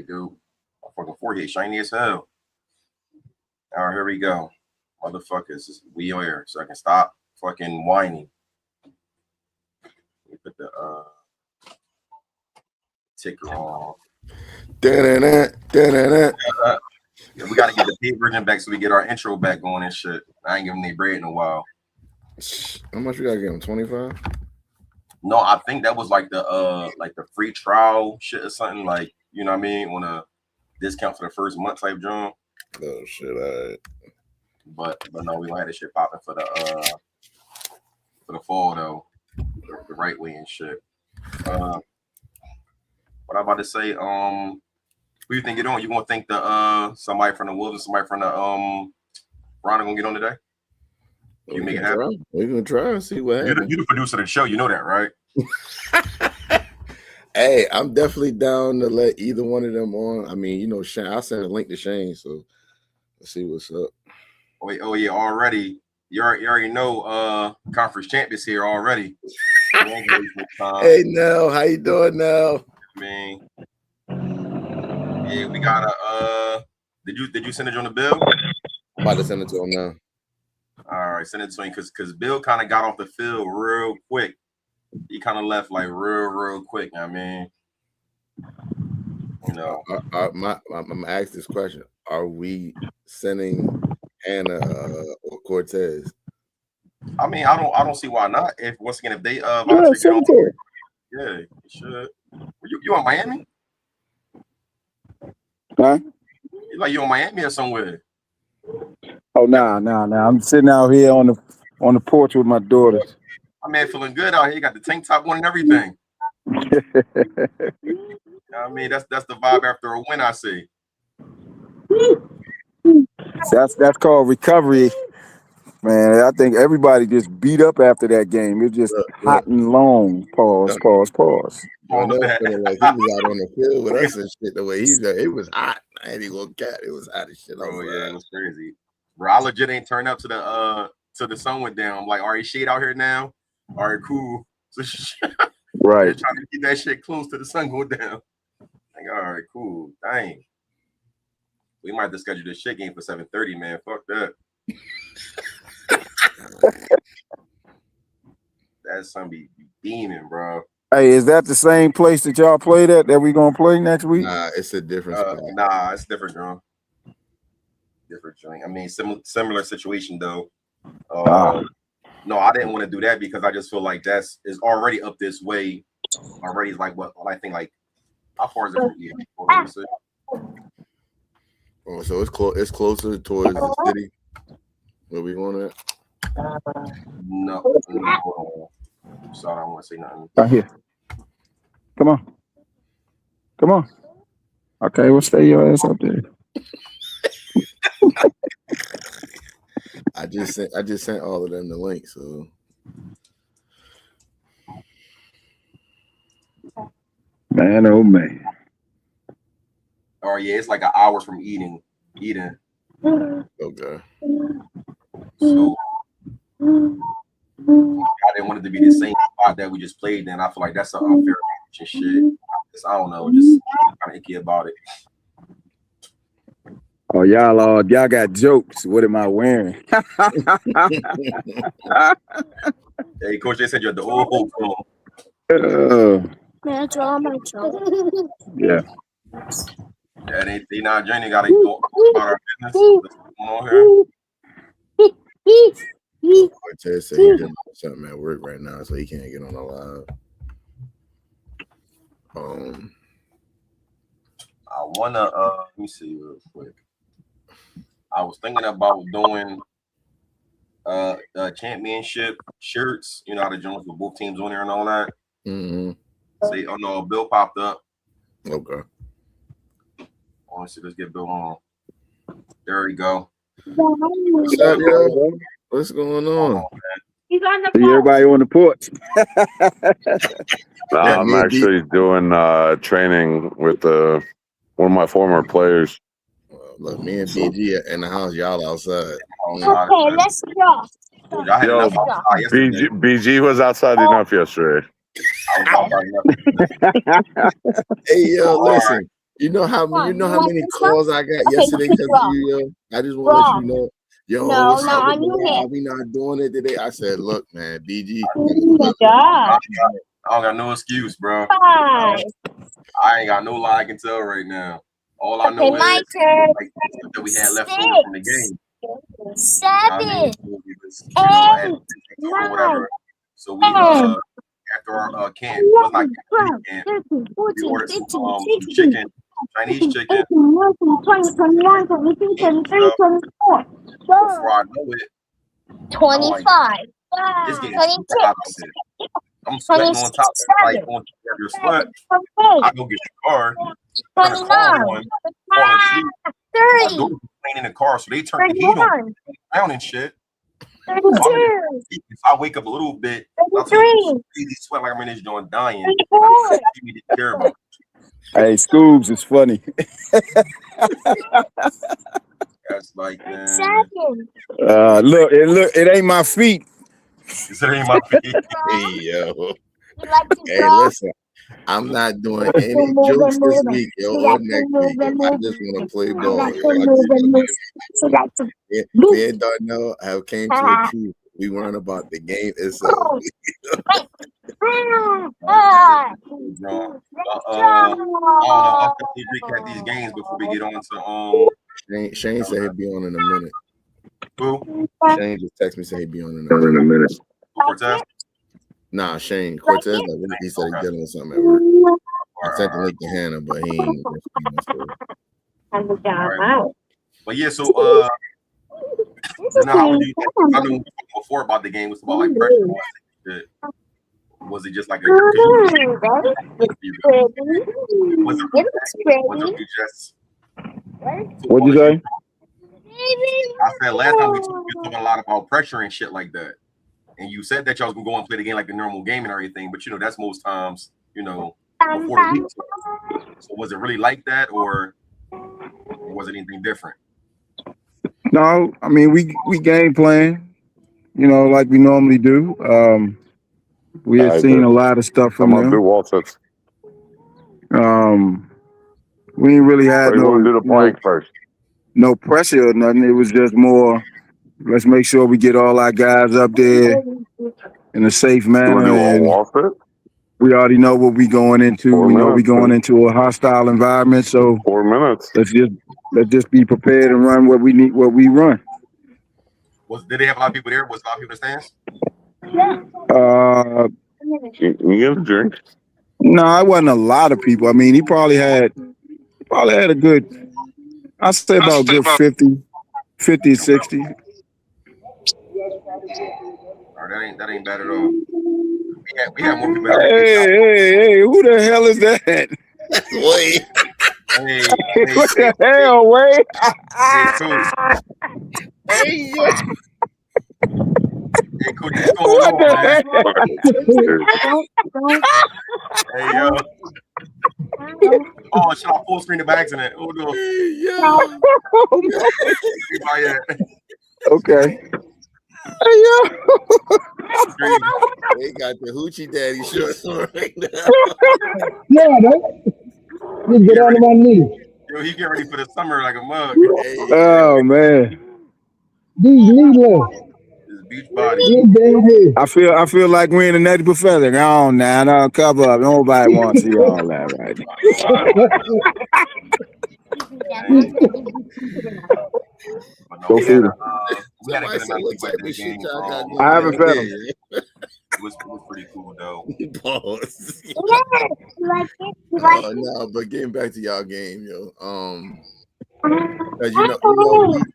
dude. My fucking forehead shiny as hell. All right, here we go. Motherfuckers, we on here, so I can stop fucking whining. Let me put the ticker on. Yeah, we gotta get the paid version back so we get our intro back going and shit. I ain't giving any bread in a while. How much we gotta give him? 25? No, I think that was like the free trial shit or something, like, you know what I mean, on a discount for the first month type joint. Oh shit, all right. But no, we don't have this shit popping for the fall though, the right way and shit. What I'm about to say, who you think you're doing? You gonna think the somebody from the Wolves and somebody from the Ron gonna get on today? You make it happen. We're gonna try and see what happens. You're the producer of the show, you know that, right? Hey, I'm definitely down to let either one of them on. I mean, you know, Shane, I'll send a link to Shane, so let's see what's up. Oh yeah, already. You already know conference champions here already. Hey Nell, how you doing now? Man. Yeah, we got a did you send it on the bill? I'm about to send it to him now. All right, send it to him because Bill kind of got off the field real quick. He kind of left like real quick. I mean, you know, I'm gonna ask this question: are we sending Hannah or Cortez? I mean, I don't see why not. If once again, if they yeah, send it to her. Yeah, you should. You in Miami? Huh? You in Miami or somewhere? Oh nah. I'm sitting out here on the porch with my daughters. My man feeling good out here. You got the tank top on and everything. You know what I mean? That's the vibe after a win, I see. That's called recovery, man. I think everybody just beat up after that game. It's just hot and long. Pause. I know, like he was out on the field with us and shit. The way he's there, it was hot. I ain't even gonna cat. It was hot as shit. Oh yeah, it was crazy. Bro, I legit ain't turned up to the sun went down. I'm like, all right, shade out here now. All right, cool. So right. Trying to keep that shit close to the sun go down. Like, all right, cool. Dang. We might have to schedule this shit game for 7:30, man. Fuck that. That sun be beaming, bro. Hey, is that the same place that y'all played at that we gonna play next week? Nah, it's a different spot. Nah, it's different, bro. Different joint. I mean, similar situation though. No, I didn't want to do that because I just feel like is already up this way. Already is like what I think like how far is it from here? Oh, so it's closer towards the city where we going at? No. Sorry, I don't want to say nothing. Right here. Come on. Okay, we'll stay your ass up there. I just sent all of them the link, so man, oh man. Oh yeah, it's like an hour from eating. Okay. So I didn't want it to be the same spot that we just played in. I feel like that's an unfair match and shit. I don't know, just kind of icky about it. Oh, y'all got jokes. What am I wearing? Hey, Coach, they said you're at the old folks home. That's all my children. Yeah. Yeah, they not joining. Got to go about our business. What's going on here? Cortez said he's doing something at work right now, so he can't get on the live. I wanna let me see real quick. I was thinking about doing championship shirts, you know how the Jones with both teams on there and all that. Mm-hmm. See, oh no, Bill popped up. Okay. Let's see, let's get Bill on. There we go. What's up, yo? What's going on? He's on the See everybody on the porch. I'm actually doing training with one of my former players. Look, me and BG in the house, y'all outside. Okay, let's go. Yo, BG was outside enough yesterday. Hey, yo, listen. You know how many calls I got Okay, yesterday pick because raw. of you, yo. I just want to let you know. Yo, No, what's no, up on with your the hand. live? We not doing it today. I said, look, man, BG. Oh my God. I don't got no excuse, bro. 5. I ain't got no lie I can tell right now. All I know Okay, my is turn. like stuff that we had left over from the 6, game. You know what I 7, mean? So we was, you know, I had 8, to or 9, whatever. So we 10, after our camp, was not 11, 12, camp. 13, We 14, ordered 15, some 16, chicken, Chinese 17, chicken, 18, 19, 20, 21, 22, and 23, stuff. 24, Before I know it, I'm like, 25, it's getting 26, super hot out there. I'm sweating on top. Like, on your sweat. 28, I go get the car, turn the car 29, on, fall asleep. My 30, doors were playing in the car, so they turned the heat on 31, down and shit. 32, So if I wake up a little bit, I'll tell you, crazy sweat like I'm in this joint dying. I 34. need to care about. Hey, Scoobs is funny. That's like, man, 7. Look, it ain't my feet. this ain't my feet. Hey, yo. You like to Hey, draw? listen. I'm not doing any Move jokes and this move. week, yo, You or like to next move week. Yo. and I move. just want to play I ball, like yo. to I move just and move. You like to me and Darnell have came to a truth. We weren't about the game itself. I don't know. I'll definitely recap these games before we get on to Shane said he'd be on in a minute. who? Shane just texted me said he'd be on in a minute. Cortez. Nah, Shane. Cortez, he said he's dealing with something at work. I sent the link to Hannah, but he ain't responding. Right. But yeah, so you know, how would you? I know before about the game was about like pressure. Was it just like a? Was it just? What'd you say? I said last time we were talking a lot about pressure and shit like that, and you said that y'all was gonna go and play the game like the normal game and everything, but you know that's most times, you know, before the week. So was it really like that, or was it anything different? No, I mean we game plan, you know, like we normally do. We had seen a lot of stuff from I'm gonna do them. wall sets. We didn't really have Or you want to do the plank first? no pressure or nothing. It was just more, let's make sure we get all our guys up there in a safe You want manner. to do a And wall set? we already know what we going into. 4 We know we minutes, going man. into a hostile environment. So 4 minutes. let's just be prepared and run what we need, what we run. Did they have a lot of people there? Was a lot of people in the stands? Can you get a drink? No, it wasn't a lot of people. I mean, he probably had a good, I'd say about a good 50, 60. Or that ain't bad at all. We had more people. Hey, who the hell is that? Wait. What the hell, Wade? Hey, Coach, what's going What on, the man? Hey, yo. Oh, shit, I full screen by accident. Oh, no. Okay. Hey, yo. They got the hoochie daddy shorts on right now. Yeah, though. Just get on my knees. Yo, he get ready for the summer like a mug. Oh, man. These knees His beach body. I feel like we're in a native feather. Go on now, no, cover up. Nobody wants to see all that right now. Go feed him. We had a good amount of people at that game. I haven't fed him. It was pretty cool though. Pause. No, but getting back to y'all game, yo. Cause you know,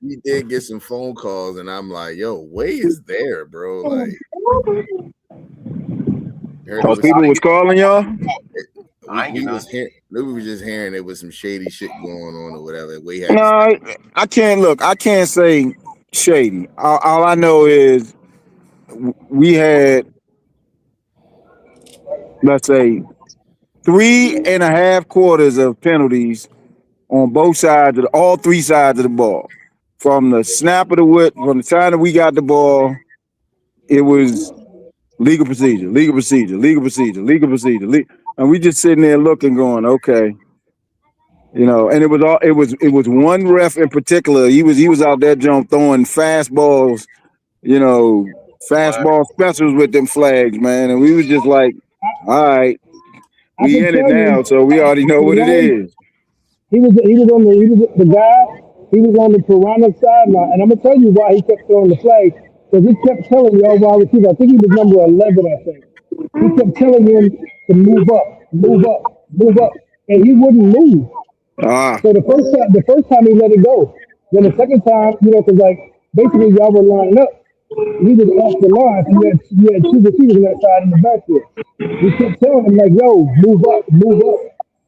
we did get some phone calls, and I'm like, yo, Way is there, bro. Like, people was calling y'all. We was just hearing there was some shady shit going on or whatever. No, I can't look. I can't say shady. All I know is we had, let's say, 3.5 quarters of penalties on both sides of all three sides of the ball. From the snap of the whip, from the time that we got the ball, it was legal procedure, and we just sitting there looking, going, okay, You know, and it was one ref in particular. He was out there jump throwing fastballs, you know, Flag. fastball specials with them flags, man. And we was just like, all right, I we can in it tell now, you, so we already know the what it way is. he was the guy. He was on the Toronto sideline, and I'm gonna tell you why he kept throwing the flag because he kept telling the wide receiver. I think he was number 11. I think he kept telling him to move up, move up, move up, and he wouldn't move. Ah, So the first time he let it go. Then the second time, because like basically y'all were lining up. He was off the line, and you had two receivers on that side in the backfield. He kept telling him like, "Yo, move up, move up."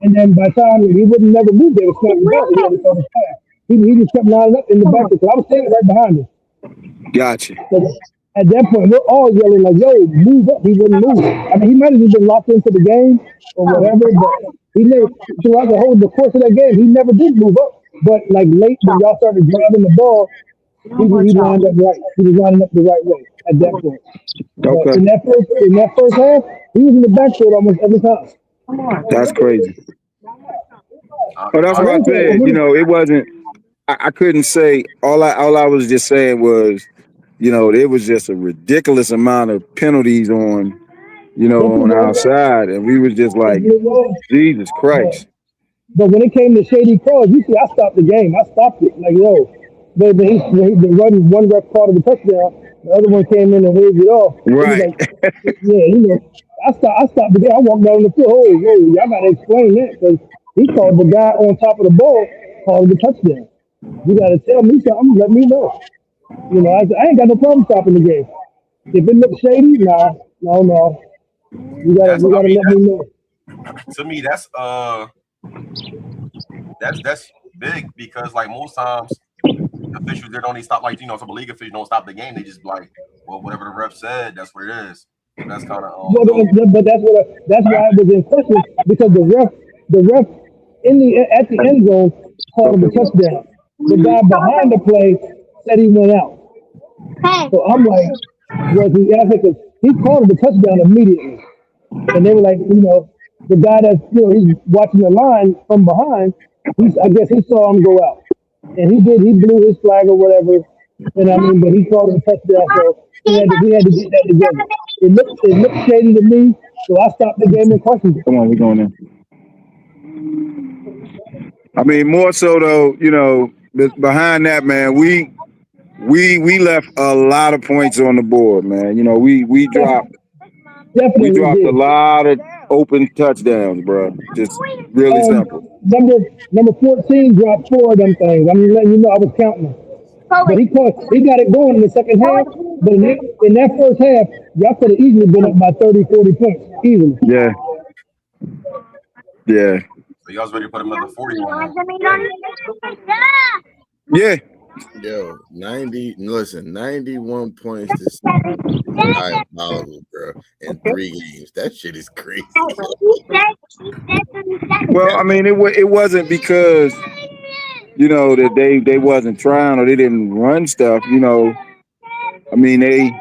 And then by the time he wouldn't never move, they would snap the ball. He had to throw the pass. He just kept lining up in the backfield. So I was standing right behind him. gotcha. So at that point, we're all yelling like, "Yo, move up!" He wouldn't move. I mean, he might have just been locked into the game or whatever, but he never throughout the course of that game, he never did move up. But like late when y'all started driving the ball, he lined up right. He was lining up the right way at that point. But Okay, in that first half, he was in the backfield almost every time. that's crazy. I, Oh, that's I, And what what I is said. You know, it wasn't. I couldn't say all I was just saying was, there was just a ridiculous amount of penalties on, Yes, it on our was. side, and we was just Yes, like, it was. Jesus But Christ. But when it came to shady calls, you see, I stopped the game. I stopped it. Like, yo, the one ref called it a touchdown. The other one came in and waved it off. It was Right. like, yeah, I stopped the game. I walked down the field. Oh, whoa, y'all got to explain that because he called the guy on top of the ball, called it a touchdown. You got to tell me something. Let me know. I ain't got no problem stopping the game. If it looks shady, nah, no, no. You gotta, that's you I gotta mean let me know. to me that's big because like most times officials they don't even stop some league officials don't stop the game. They just be like, well, whatever the ref said, that's what it is. So that's kind of Well, dope. but that's why it was in question because the ref at the end zone called him a Okay. touchdown. The guy behind the play said he went out. So I'm like, was he? And I think 'cause he called it a touchdown immediately, and they were like, the guy that's he's watching the line from behind. I guess he saw him go out, and he did. He blew his flag or whatever. And I mean, but he called it a touchdown, so we had to get that together. It looked shady to me, so I stopped the game and questioned it. Come on, we're going in. I mean, more so though, behind that, man, we left a lot of points on the board, man. We dropped we Definitely dropped a did. lot of open touchdowns, bro. Just really simple. Number 14 dropped four of them things. I'm letting you know I was counting them. But he got it going in the second half. But in that first half, y'all could have easily been up by 30, 40 points. Easily. Yeah, yeah, So y'all was ready to put another 40 on them. yeah. Yo, 91 points to 6 is diabolical, bro. In 3 games. That shit is crazy. Well, I mean, it wasn't because that they wasn't trying or they didn't run stuff. I mean they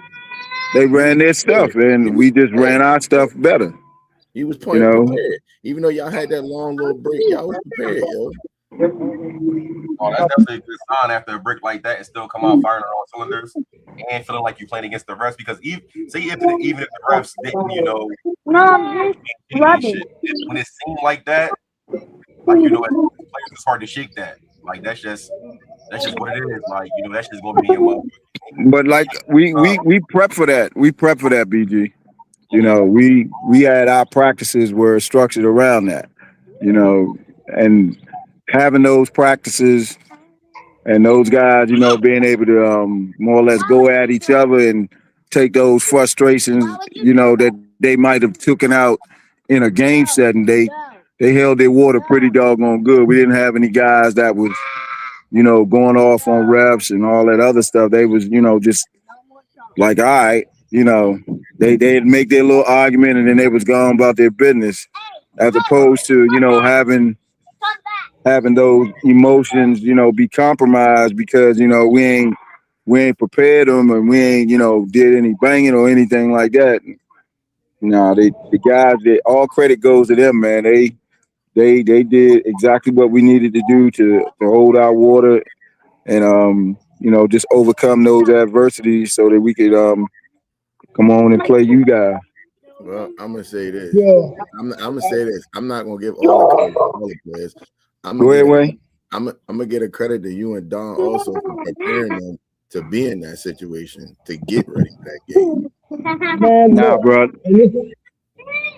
ran their Prepared. stuff He and was we just ran prepared. our stuff better. He was You playing know. prepared. Even though y'all had that long little break, y'all was prepared, yo. Oh, that's definitely a good sign after a break like that and still come out firing on all cylinders and feeling like you're playing against the refs. Because even if the refs didn't, any shit, when it seemed like that, like as players, it's hard to shake that. Like that's just what it is. Like that's just gonna be in your mind. But like we Uh, we we prep for that. We prep for that, BG. We had our practices were structured around that. And having those practices and those guys, being able to more or less go at each other and take those frustrations, that they might have taken out in a game setting. They held their water pretty doggone good. We didn't have any guys that was, going off on reps and all that other stuff. They was, just like, all right, they'd make their little argument and then they was gone about their business, as opposed to, having those emotions, be compromised because we ain't prepared them and we ain't did any banging or anything like that. No, the guys that all credit goes to them, man. They did exactly what we needed to do to hold our water and just overcome those adversities so that we could come on and play you guys. Well, I'm gonna say this. Yo, I'm gonna say this. I'm not gonna give all the credit to all the players. I'm Go gonna ahead, get Wayne. I'm gonna get a credit to you and Don also for preparing them to be in that situation to get ready for that game. man, Nah, look. bro. And this,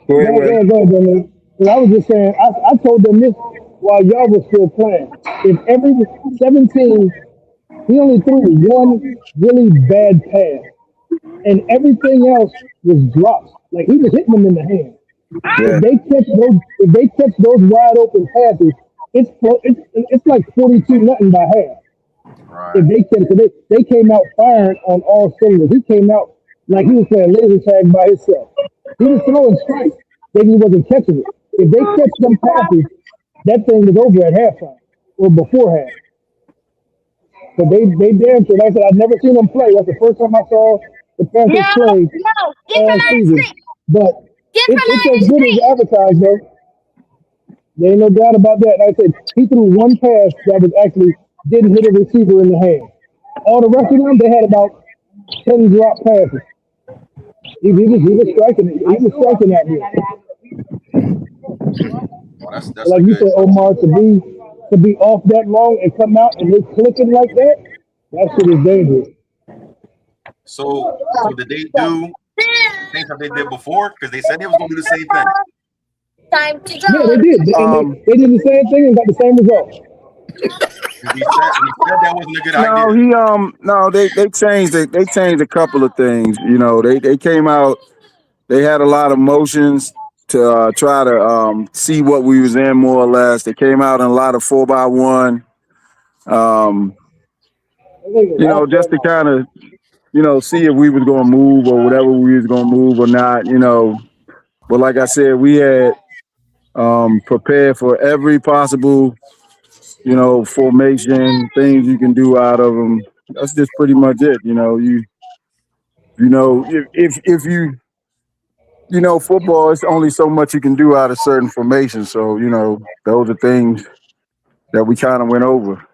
Go ahead, go Wayne. ahead, go ahead, Dominic. But I was just saying, I told them this while y'all were still playing. If every 17, he only threw one really bad pass, and everything else was drops. Like he was hitting them in the hand. Yeah, If they catch those wide open passes, it's like 42 nothing by half. Right. If they catch it, they came out firing on all cylinders. He came out like he was playing laser tag by himself. He was throwing strikes. They just wasn't catching it. If they catch them passes, that thing was over at halftime or before half. But they damn sure. Like I said, I've never seen them play. That's the first time I saw the No, Panthers play no, get from all under the season. screen. But Get from it's under as the good as screen. advertised, though. There ain't no doubt about that. Like I said, he threw one pass that was actually didn't hit a receiver in the hand. All the rest of them, they had about 10 drop passes. He was striking it. He was striking at me. Oh, that's a Like you good. said, Omar, to be off that long and come out and it's clicking like that, that shit is dangerous. So did they do the things that they did before? Because they said they was gonna do the same thing. Time to Yeah, they go. did. And um, they did the same thing and got the same result. And he said that wasn't a good idea. no, no, they changed it. They changed a couple of things. They came out. They had a lot of motions to try to see what we was in more or less. They came out in a lot of 4x1. Um, I think it's off just that to long. kind of see if we was gonna move or whatever we was gonna move or not. But like I said, we had prepared for every possible formation, things you can do out of them. That's just pretty much it. If football, it's only so much you can do out of certain formations. So, those are things that we kind of went over.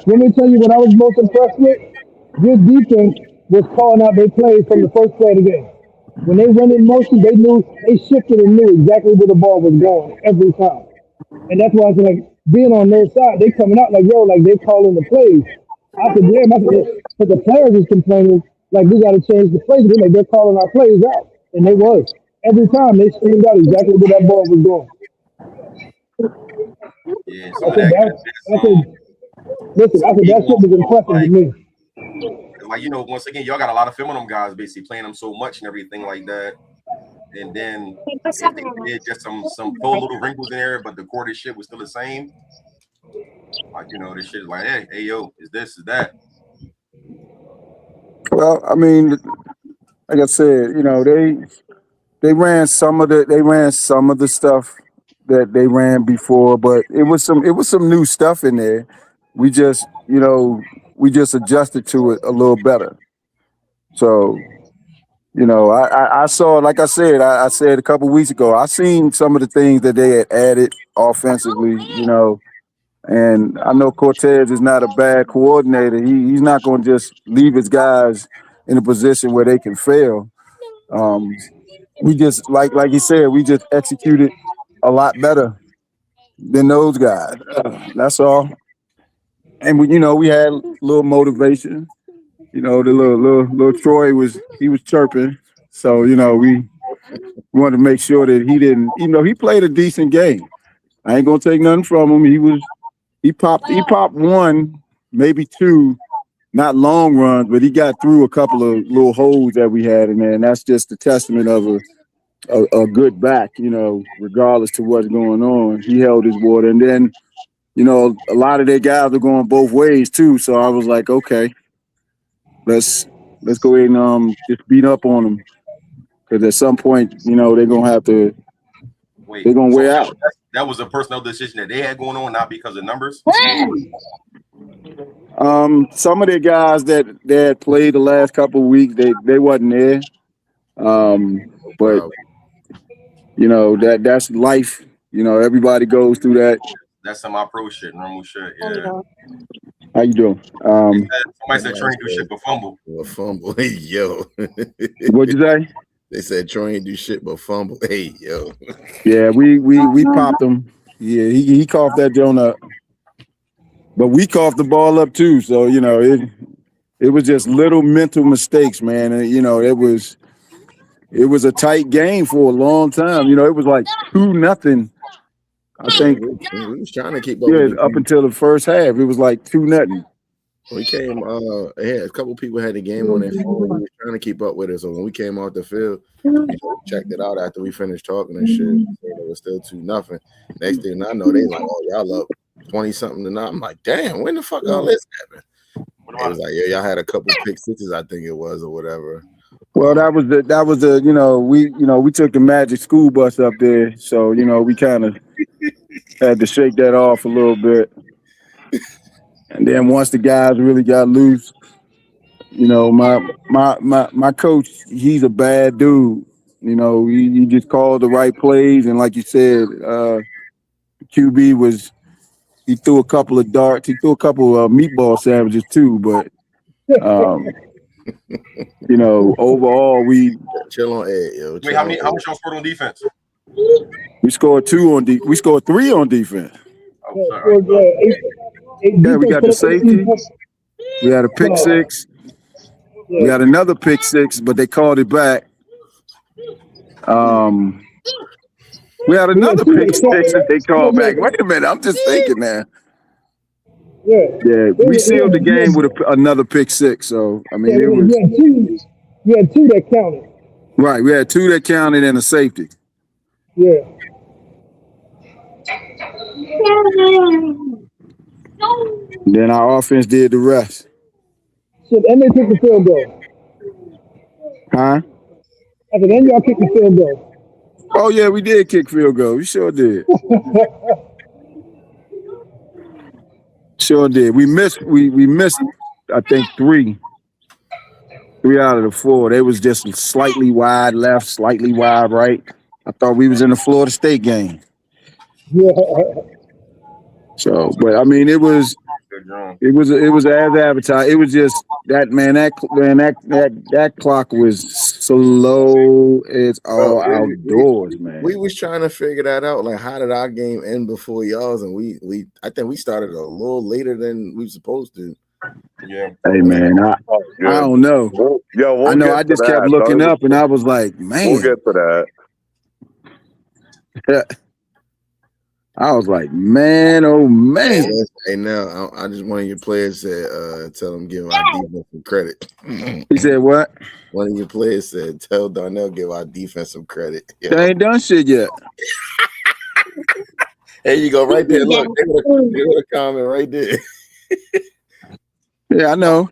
Let me tell you what I was most impressed with. Your defense was calling out their plays from the first play of the game. When they went in motion, they shifted and knew exactly where the ball was going every time. And that's why I was like, being on their side, they coming out like, yo, like they calling the plays. I said, damn, I said, but the players is complaining, like we got to change the plays. They're like, they're calling our plays out. And they was. Every time they screamed out exactly where that ball was going. Yeah, I some of said, that could that, have been I said, listen, I some said, that shit ego was off impressive to me. once again, y'all got a lot of film on them guys, basically playing them so much and everything like that. And then if they did just some full little wrinkles in there, but the core shit was still the same. Like this shit is like, hey yo, is this is that? Well, I mean, like I said, they ran some of the stuff that they ran before, but it was some new stuff in there. We just we just adjusted to it a little better. So I saw, like I said, I said a couple weeks ago, I seen some of the things that they had added offensively. And I know Cortez is not a bad coordinator. He's not going to just leave his guys in a position where they can fail. Um, we just like he said, we just executed a lot better than those guys. That's all. And we had a little motivation. The little Troy was chirping. So we wanted to make sure that he didn't. He played a decent game. I ain't gonna take nothing from him. He popped one, maybe two, not long runs, but he got through a couple of little holes that we had in there, and that's just a testament of a good back, regardless to what's going on. He held his water. And then, a lot of their guys are going both ways too. So I was like, okay, let's go ahead and just beat up on them. Because at some point, Wait, they're gonna so wear out. that was a personal decision that they had going on, not because of numbers. Some of the guys that had played the last couple of weeks, they wasn't there. But Wow. that's life. You know, everybody goes through that. That's semi-pro shit, normal shit. Yeah. How you doing? Somebody said Trey do shit but fumble. A fumble. Hey, yo. What'd you say? They said Troy ain't do shit but fumble. Hey, yo. Yeah, we popped him. Yeah, he coughed that joint up. But we coughed the ball up too. So, you know, it was just little mental mistakes, man. And, you know, it was a tight game for a long time. You know, it was like 2-0. I think. We was trying to keep up. Yeah, up until the first half, it was like 2-0. We came. Yeah, a couple people had the game on their phone. We were trying to keep up with it. So when we came off the field, we checked it out after we finished talking and shit. It was still 2-0. Next thing I know, they like, "Oh, y'all up 20-something to 9." I'm like, "Damn, when the fuck all this happened?" It was like, "Yeah, y'all had a couple pick sixes, I think it was, or whatever." Well, that was the we took the Magic school bus up there, so you know we kind of had to shake that off a little bit. And then once the guys really got loose, you know, my coach, he's a bad dude. You know, he just called the right plays, and like you said, QB he threw a couple of darts, he threw a couple of meatball sandwiches too, but you know, overall we chill on Ed, yo. Wait, how much y'all scored on defense? We scored 3 on defense. Oh, sorry. Yeah, we got the safety. We had a pick six. We had another pick six, but they called it back. We had another pick six that they called back. Wait a minute, I'm just thinking now. Yeah, we sealed the game with another pick six. So I mean, it was. You had two that counted. Right, we had 2 that counted and a safety. Yeah. Then our offense did the rest. So and they took the field goal. Huh? After then, y'all kicked the field goal. Oh yeah, we did kick field goal. We sure did. Sure did. We missed. I think 3 out of the 4. They was just slightly wide left, slightly wide right. I thought we was in the Florida State game. Yeah. So, but I mean, it was as advertised. It was just that clock was slow as all outdoors, man. We was trying to figure that out. Like, how did our game end before y'all's? And I think we started a little later than we were supposed to. Yeah. Hey man, I don't know. I know I just kept looking up and I was like, man. We'll get to that. I was like, man, oh man. Hey, now I just one of your players said, tell him give our defense some credit. He said what? One of your players said, tell Darnell give our defense some credit. Yeah. They ain't done shit yet. There you go, right there. Look, they would a comment right there. Yeah, I know.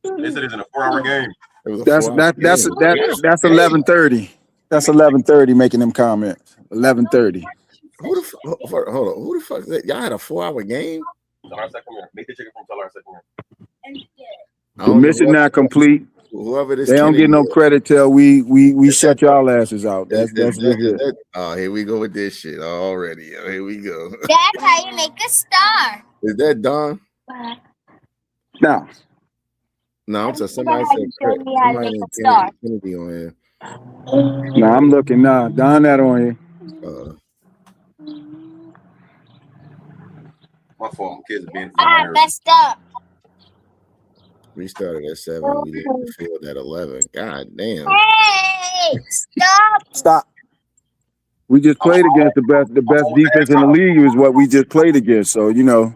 They said it's in a 4-hour game. That's 11:30. That's 11:30 making them comments. 11:30. Hold on. Who the fuck is that? Y'all had a 4-hour game? Make the chicken from Teller second. The mission not complete. Whoever this they don't get no credit till we shut y'all asses out. That's it. Oh, here we go with this shit already. Here we go. That's how you make a star. Is that Don? No. No, I'm saying somebody said somebody Kennedy on here. No, I'm looking now. Don that on here. My fault. Kids are being messed up. We started at 7. We did the field at 11. God damn. Hey, Stop. We just played against the best defense in the league is what we just played against. So, you know.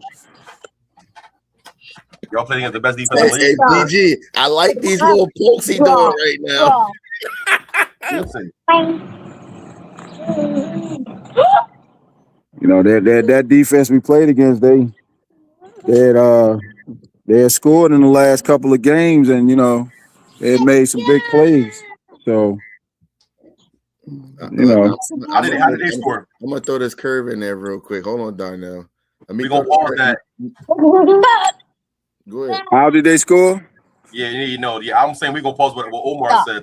Y'all playing against the best defense in the league. DG, I like these little pokes he doing right now. Listen. You know, that defense we played against, they had scored in the last couple of games, and you know, they had made some big plays. So, you know, how did they score? I'm gonna throw this curve in there real quick. Hold on, Darnell. We gonna pause that. Go ahead. How did they score? Yeah, you know, I'm saying we gonna pause what Omar said.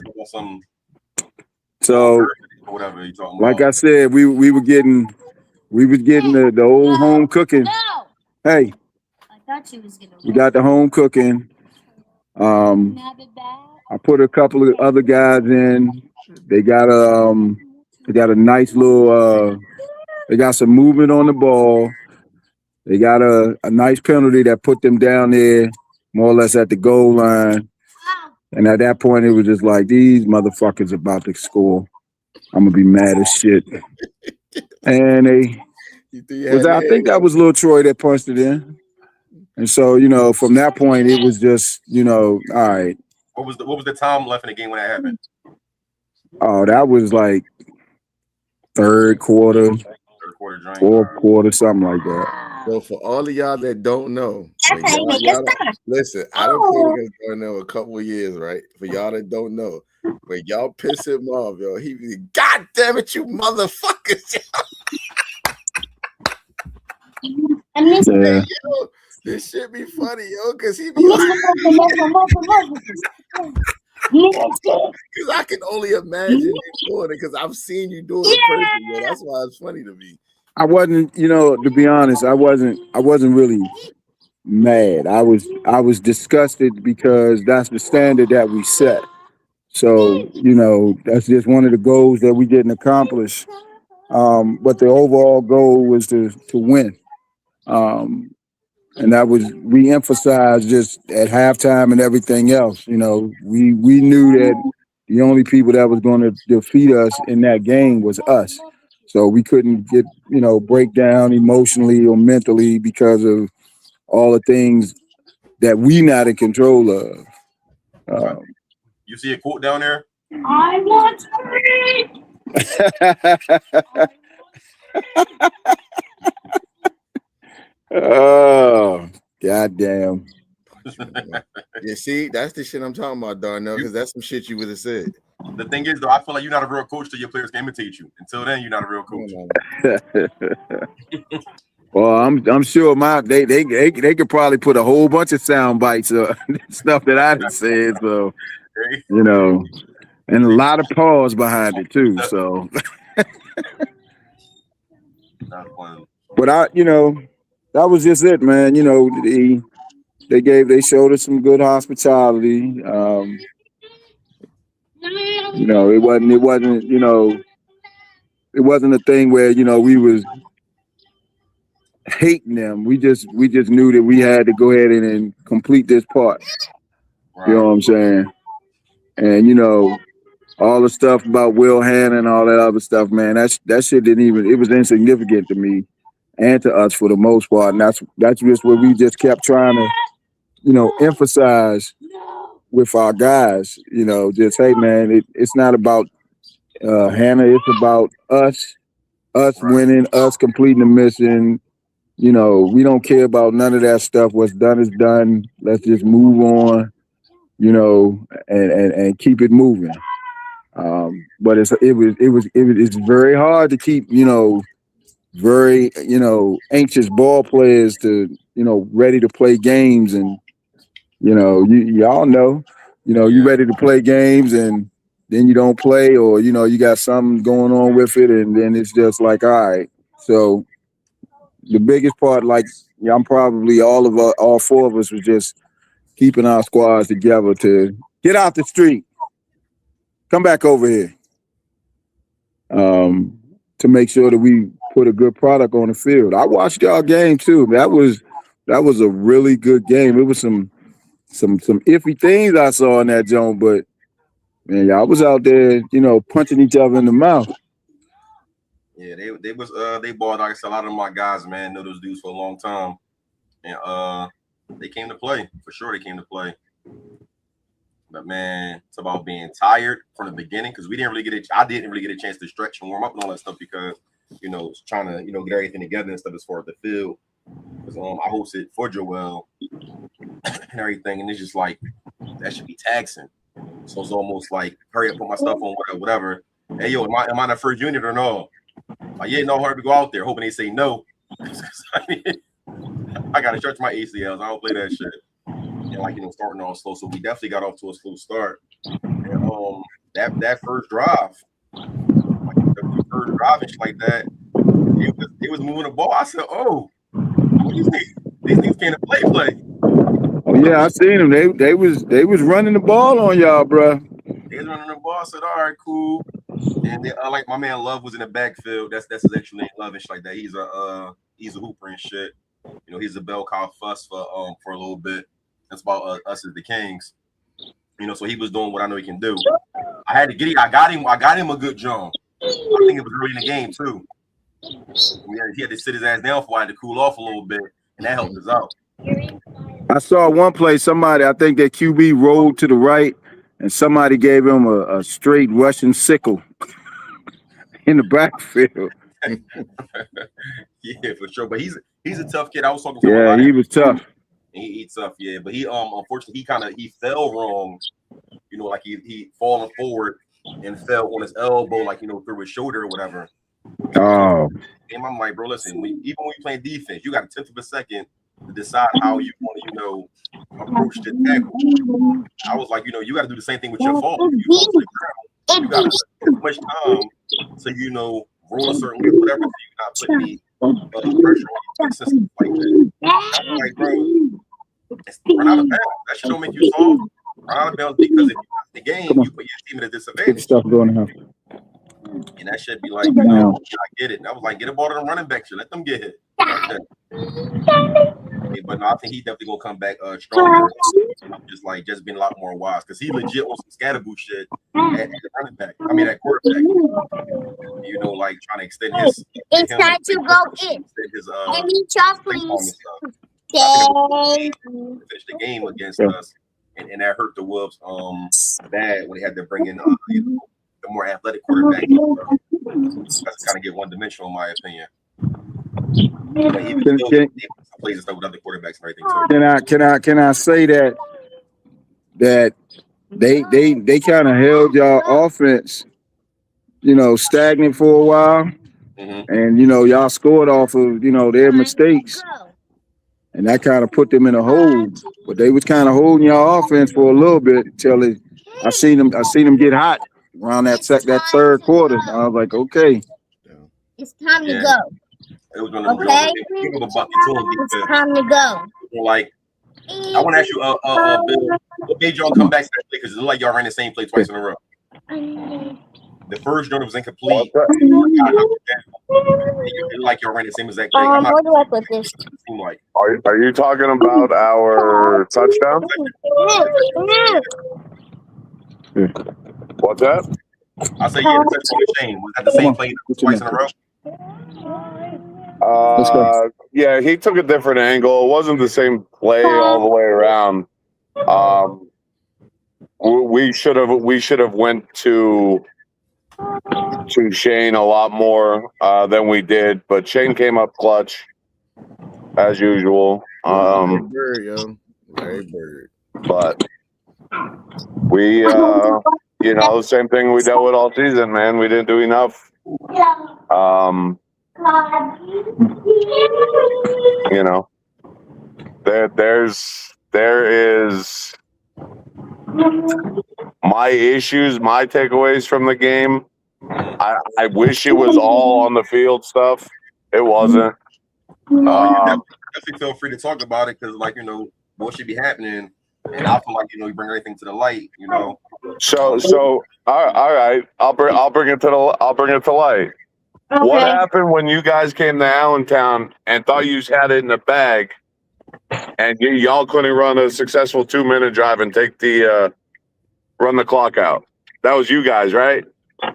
So or whatever you talking Like about. I said, we was getting the old home cooking. Hey, I thought she was gonna. we got the home cooking. I put a couple of other guys in. They got a nice little they got some movement on the ball. They got a nice penalty that put them down there more or less at the goal line. And at that point it was just like these motherfuckers about to score. I'm gonna be mad as shit. And they I think that was little Troy that punched it in. And so, from that point it was just, all right. What was the time left in the game when that happened? Oh, that was like third quarter, Drink, fourth quarter, something like that. So for all of y'all that don't know, That's how you make a star. listen, I done played against Darnell a couple of years, right? For y'all that don't know, when y'all piss him off, yo, he be, God damn it, you motherfuckers. Yeah. Yo, this shit be funny, yo, because he be because I can only imagine you doing it because I've seen you do it in person, yo. That's why it's funny to me. I wasn't, to be honest, I wasn't really mad. I was disgusted because that's the standard that we set. So, that's just one of the goals that we didn't accomplish. But the overall goal was to win. And that was we emphasized just at halftime and everything else. We knew that the only people that was going to defeat us in that game was us. So we couldn't get, break down emotionally or mentally because of all the things that we not in control of. You see a quote down there? I want to Oh, goddamn. Yeah, see, that's the shit I'm talking about, Darnell, because that's some shit you would have said. The thing is, though, I feel like you're not a real coach till your players can imitate you. Until then, you're not a real coach. Well, I'm sure they could probably put a whole bunch of sound bites of stuff that I done said. So, and a lot of pause behind it too. So, but that was just it, man. They showed us some good hospitality. It wasn't a thing where we was hating them. We just knew that we had to go ahead and complete this part. Right. You know what I'm saying? And all the stuff about Will Hannon and all that other stuff, man. That shit didn't even. It was insignificant to me and to us for the most part. And that's just what we just kept trying to, emphasize with our guys. Just hey, man, it's not about Hannah. It's about us winning, us completing the mission. We don't care about none of that stuff. What's done is done. Let's just move on, and keep it moving. But it's very hard to keep, very, anxious ball players to, ready to play games. And, y'all know, you ready to play games and then you don't play, or, you got something going on with it. And then it's just like, all right. So the biggest part, like, I'm probably all four of us was just keeping our squads together to get out the street, come back over here, to make sure that we put a good product on the field. I watched y'all game too. That was a really good game. It was some iffy things I saw in that joint, but man, y'all was out there, punching each other in the mouth. Yeah, they balled. Like I said, a lot of my guys, man, know those dudes for a long time, and they came to play for sure. They came to play, but man, it's about being tired from the beginning because I didn't really get a chance to stretch and warm up and all that stuff because trying to get everything together and stuff as far as the field. Because I hosted for Joel and everything, and it's just like that should be taxing. So it's almost like hurry up, put my stuff on, whatever. Hey yo, am I in the first unit or no? Like, yeah, no hurry to go out there, hoping they say no. I gotta stretch my ACLs. I don't play that shit. And starting off slow. So we definitely got off to a slow start. And that first drive, like first drive and shit like that, it was moving the ball. I said, "Oh, these niggas can't play." Oh yeah, I seen them. They was running the ball on y'all, bro. They was running the ball. I said, "All right, cool." And then, like my man Love was in the backfield. That's his actual name, Love and shit like that. He's a hooper and shit. You know, he's a bell cow fuss for a little bit. That's about us as the Kings. You know, so he was doing what I know he can do. I had to get him. I got him a good jump. I think it was early in the game too. He had to sit his ass down for a while to cool off a little bit, and that helped us out. I saw one play. Somebody, I think that QB rolled to the right, and somebody gave him a straight Russian sickle in the backfield. Yeah, for sure. But he's a tough kid. I was talking to him a Yeah, lot. he was tough. He's tough, yeah. But he unfortunately he fell wrong. You know, like he falling forward and fell on his elbow, like through his shoulder or whatever. Oh. And I'm like, bro, listen, even when you playing defense, you got a tenth of a second to decide how you want to, approach the tackle. I was like, you got to do the same thing with your fall. You fall to the ground, you got to take as much time to roll a certain way, whatever, so you not put any pressure on your stuff like that. I'm like, bro, run out of bounds. That shit don't make you soft. Run out of bounds because if you win the game, you put your team at a disadvantage. Stuff going on. And that should be like, I get it. And I was like, get a ball to the running back. Let them get hit. Okay. Yeah, but no, I think he definitely gonna come back stronger. Just being a lot more wise because he legit on some scatterboo shit at the running back. I mean, at quarterback. Like trying to extend his. It's time to go in. I need chocolates. Finish the game against us, and that hurt the Wolves bad when they had to bring in the more athletic quarterback. That's kind of get one dimensional in my opinion. But even still, they plays and stuff with other quarterbacks and everything too. Can I say that they kind of held y'all offense, stagnant for a while, and y'all scored off of their mistakes, and that kind of put them in a hole. But they was kind of holding y'all offense for a little bit until I seen them get hot around that third quarter. I was like, okay, it's time to go. It was one of those. Okay. It's time to go. Like, I want to ask you, Bill, what made y'all come back to that play? Because it looked like y'all ran the same play twice in a row. The first joint was incomplete. It looked like y'all ran the same exact play. Where do I put this? Like. Are you talking about our touchdown? What's that? I say, yeah, the touchdown with Shane. Was that the same play twice in a row? Yeah, he took a different angle. It wasn't the same play all the way around. We should have went to Shane a lot more than we did, but Shane came up clutch as usual. Larry Bird. But we same thing we dealt with all season, man. We didn't do enough. There is my issues, my takeaways from the game. I wish it was all on the field stuff. It wasn't. Definitely feel free to talk about it because, what should be happening, and I feel like you bring everything to the light. So all right, I'll bring it to light. Okay. What happened when you guys came to Allentown and thought you had it in the bag, and y'all couldn't run a successful 2-minute drive and take run the clock out? That was you guys, right?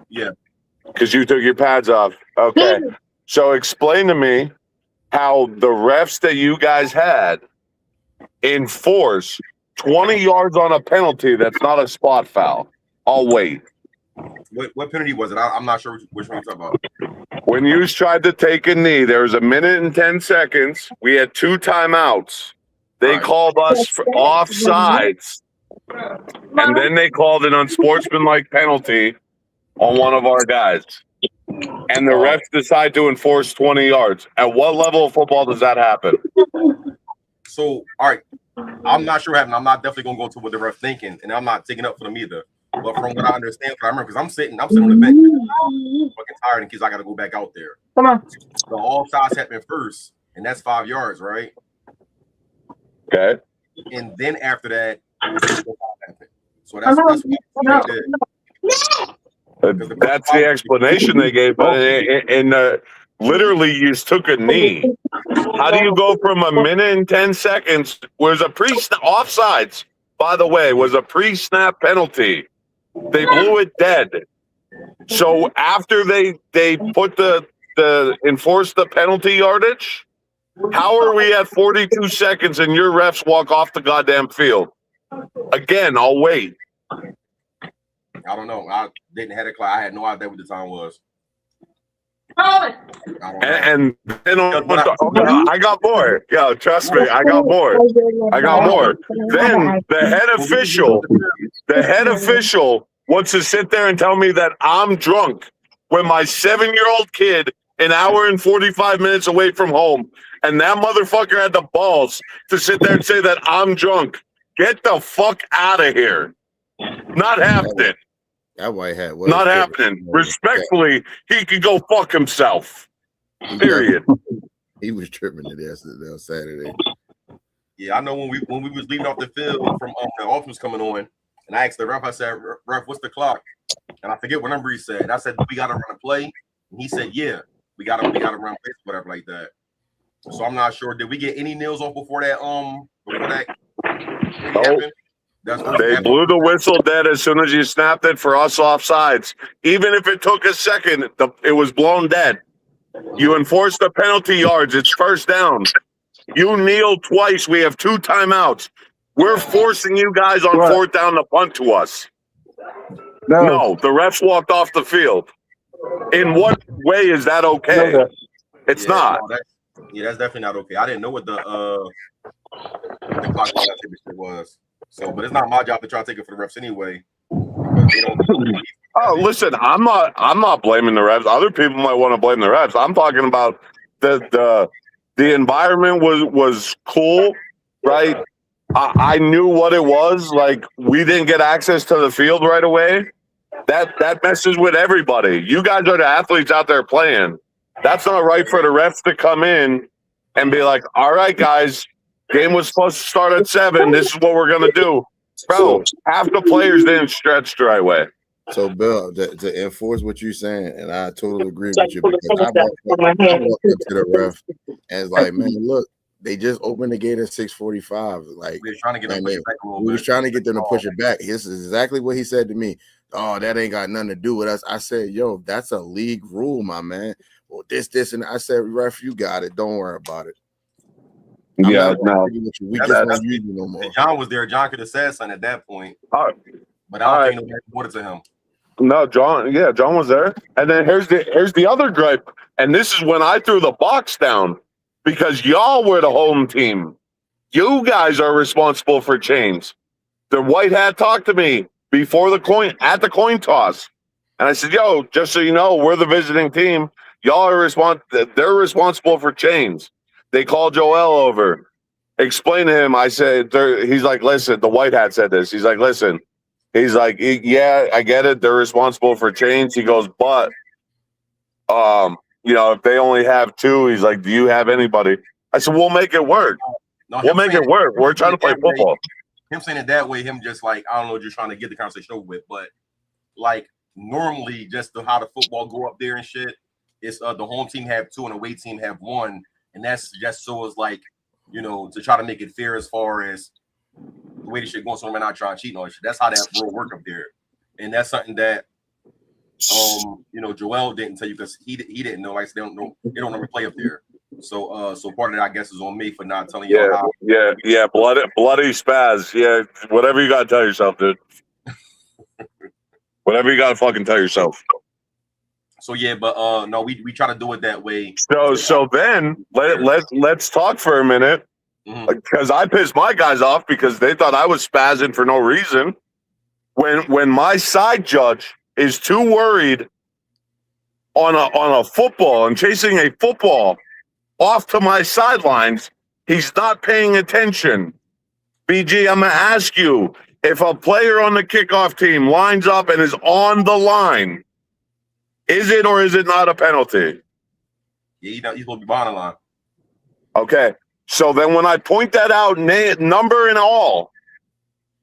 Yeah. Because you took your pads off. Okay. So explain to me how the refs that you guys had enforce 20 yards on a penalty that's not a spot foul. I'll wait. What penalty was it? I'm not sure which one you're talking about. When you tried to take a knee, there was 1 minute and 10 seconds. We had 2 timeouts. They called us for offsides. And then they called an unsportsmanlike penalty on one of our guys. And the refs decide to enforce 20 yards. At what level of football does that happen? So, all right. I'm not sure what happened. I'm not definitely going to go to what the ref thinking, and I'm not taking up for them either. But from what I understand, I remember because I'm sitting on the bench, fucking tired in case I got to go back out there. Come on. The offsides happened first, and that's 5 yards, right? Okay. And then after that, happened. So that's what they did. That's the explanation they gave, but literally you just took a knee. How do you go from a minute and 10 seconds was a offsides, by the way, was a pre-snap penalty. They blew it dead. So after they put the enforced the penalty yardage, how are we at 42 seconds and your refs walk off the goddamn field? Again, I'll wait. I don't know. I didn't have a clock. I had no idea what the time was. And then I got more. Yo, trust me, I got more. Then the head official wants to sit there and tell me that I'm drunk when my 7-year-old kid an hour and 45 minutes away from home, and that motherfucker had the balls to sit there and say that I'm drunk. Get the fuck out of here. Not happening. That white hat was not happening. Respectfully, he could go fuck himself. Period. He was tripping to this on Saturday. Yeah, I know when we was leaving off the field from the offense was coming on, and I asked the ref, I said, "Ref, what's the clock?" And I forget what number he said. I said, "We got to run a play," and he said, "Yeah, we got to run plays, whatever like that." So I'm not sure. Did we get any nails off before that? Happened? They blew the whistle dead as soon as you snapped it for us offsides. Even if it took a second, it was blown dead. You enforced the penalty yards. It's first down. You kneel twice. We have 2 timeouts. We're forcing you guys on fourth down to punt to us. No, the refs walked off the field. In what way is that okay? It's not. No, that's definitely not okay. I didn't know what the clock was. So, but it's not my job to try to take it for the refs anyway. Oh, listen, I'm not blaming the refs. Other people might want to blame the refs. I'm talking about the environment was cool, right? I knew what it was. Like, we didn't get access to the field right away. That messes with everybody. You guys are the athletes out there playing. That's not right for the refs to come in and be like, all right, guys, game was supposed to start at 7. This is what we're going to do. Bro, half the players didn't stretch the right way. So, Bill, to enforce what you're saying, and I totally agree with you, because I walked up to the ref and it's like, man, look, they just opened the gate at 6:45. Like, we were trying to get them to push it back a little bit. We was trying to get them to push it back. This is exactly what he said to me. Oh, that ain't got nothing to do with us. I said, yo, that's a league rule, my man. Well, this, and I said, ref, you got it. Don't worry about it. Yeah, no. We just won't use you no more. John was there. John could have said something at that point. But I don't think nobody reported to him. No, John was there. And then here's the other gripe. And this is when I threw the box down, because y'all were the home team. You guys are responsible for chains. The white hat talked to me before the coin toss. And I said, yo, just so you know, we're the visiting team. Y'all are they're responsible for chains. They called Joel over. Explain to him. I said, he's like, listen, the white hat said this. He's like, listen. He's like, yeah, I get it. They're responsible for chains. He goes, but, if they only have 2, he's like, do you have anybody? I said, we'll make it work. No, we'll make it work. We're trying to play football. Him saying it that way, him just like, I don't know what you're trying to get the conversation over with, but like normally just how the football go up there and shit, it's the home team have 2 and the away team have 1. And that's just so it's like, to try to make it fair as far as the way the shit going, so we're not trying to cheat and all that shit. That's how that rule work up there. And that's something that Joel didn't tell you because he didn't know. Like, they don't know play up there. So part of that, I guess, is on me for not telling you how. Yeah, bloody spaz. Yeah, whatever you gotta tell yourself, dude. Whatever you gotta fucking tell yourself. So yeah, but no, we try to do it that way. So then let's talk for a minute, because I pissed my guys off because they thought I was spazzing for no reason. When my side judge is too worried on a football and chasing a football off to my sidelines, he's not paying attention. BG, I'm gonna ask you, if a player on the kickoff team lines up and is on the line, is it or is it not a penalty? Yeah, he's going to be behind the line. Okay. So then when I point that out, number and all,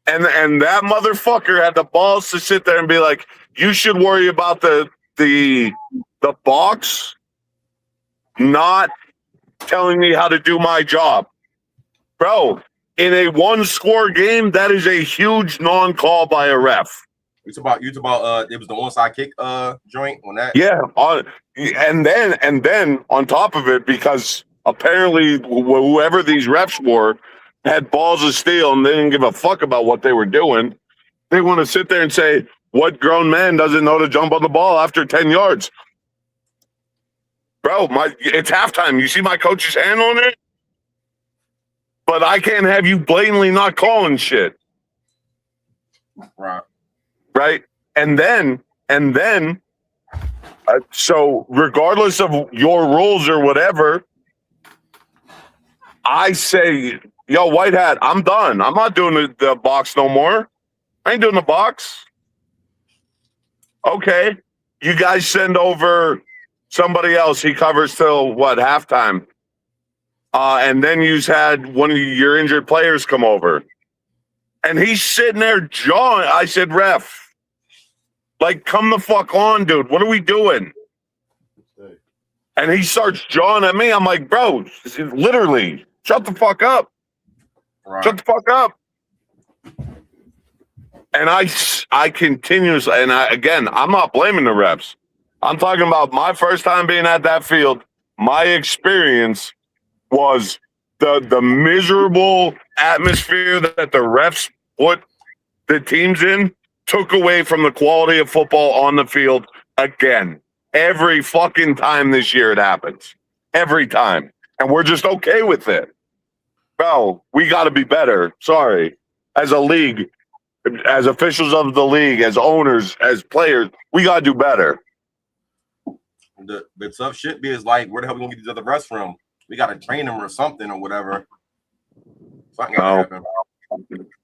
and that motherfucker had the balls to sit there and be like, you should worry about the box not telling me how to do my job. Bro, in a one-score game, that is a huge non-call by a ref. You talk about it was the onside kick joint on that. Yeah, and then on top of it, because apparently whoever these refs were had balls of steel and they didn't give a fuck about what they were doing. They want to sit there and say, what grown man doesn't know to jump on the ball after 10 yards? Bro, it's halftime. You see my coach's hand on it? But I can't have you blatantly not calling shit. Right? And then, so regardless of your rules or whatever, I say, yo, White Hat, I'm done. I'm not doing the box no more. I ain't doing the box. Okay. You guys send over somebody else. He covers till what, halftime? And then you had one of your injured players come over. And he's sitting there jawing. I said, ref, like, come the fuck on, dude. What are we doing? And he starts jawing at me. I'm like, bro, literally, shut the fuck up. Right. Shut the fuck up. And I continuously, and again, I'm not blaming the refs. I'm talking about my first time being at that field. My experience was the miserable atmosphere that the refs put the teams in took away from the quality of football on the field again. Every fucking time this year it happens. Every time. And we're just okay with it. Bro, we got to be better. Sorry. As a league, as officials of the league, as owners, as players, we got to do better. The tough shit be is like, where the hell we going to get these other refs from? We got to train them or something or whatever. Something got to happen.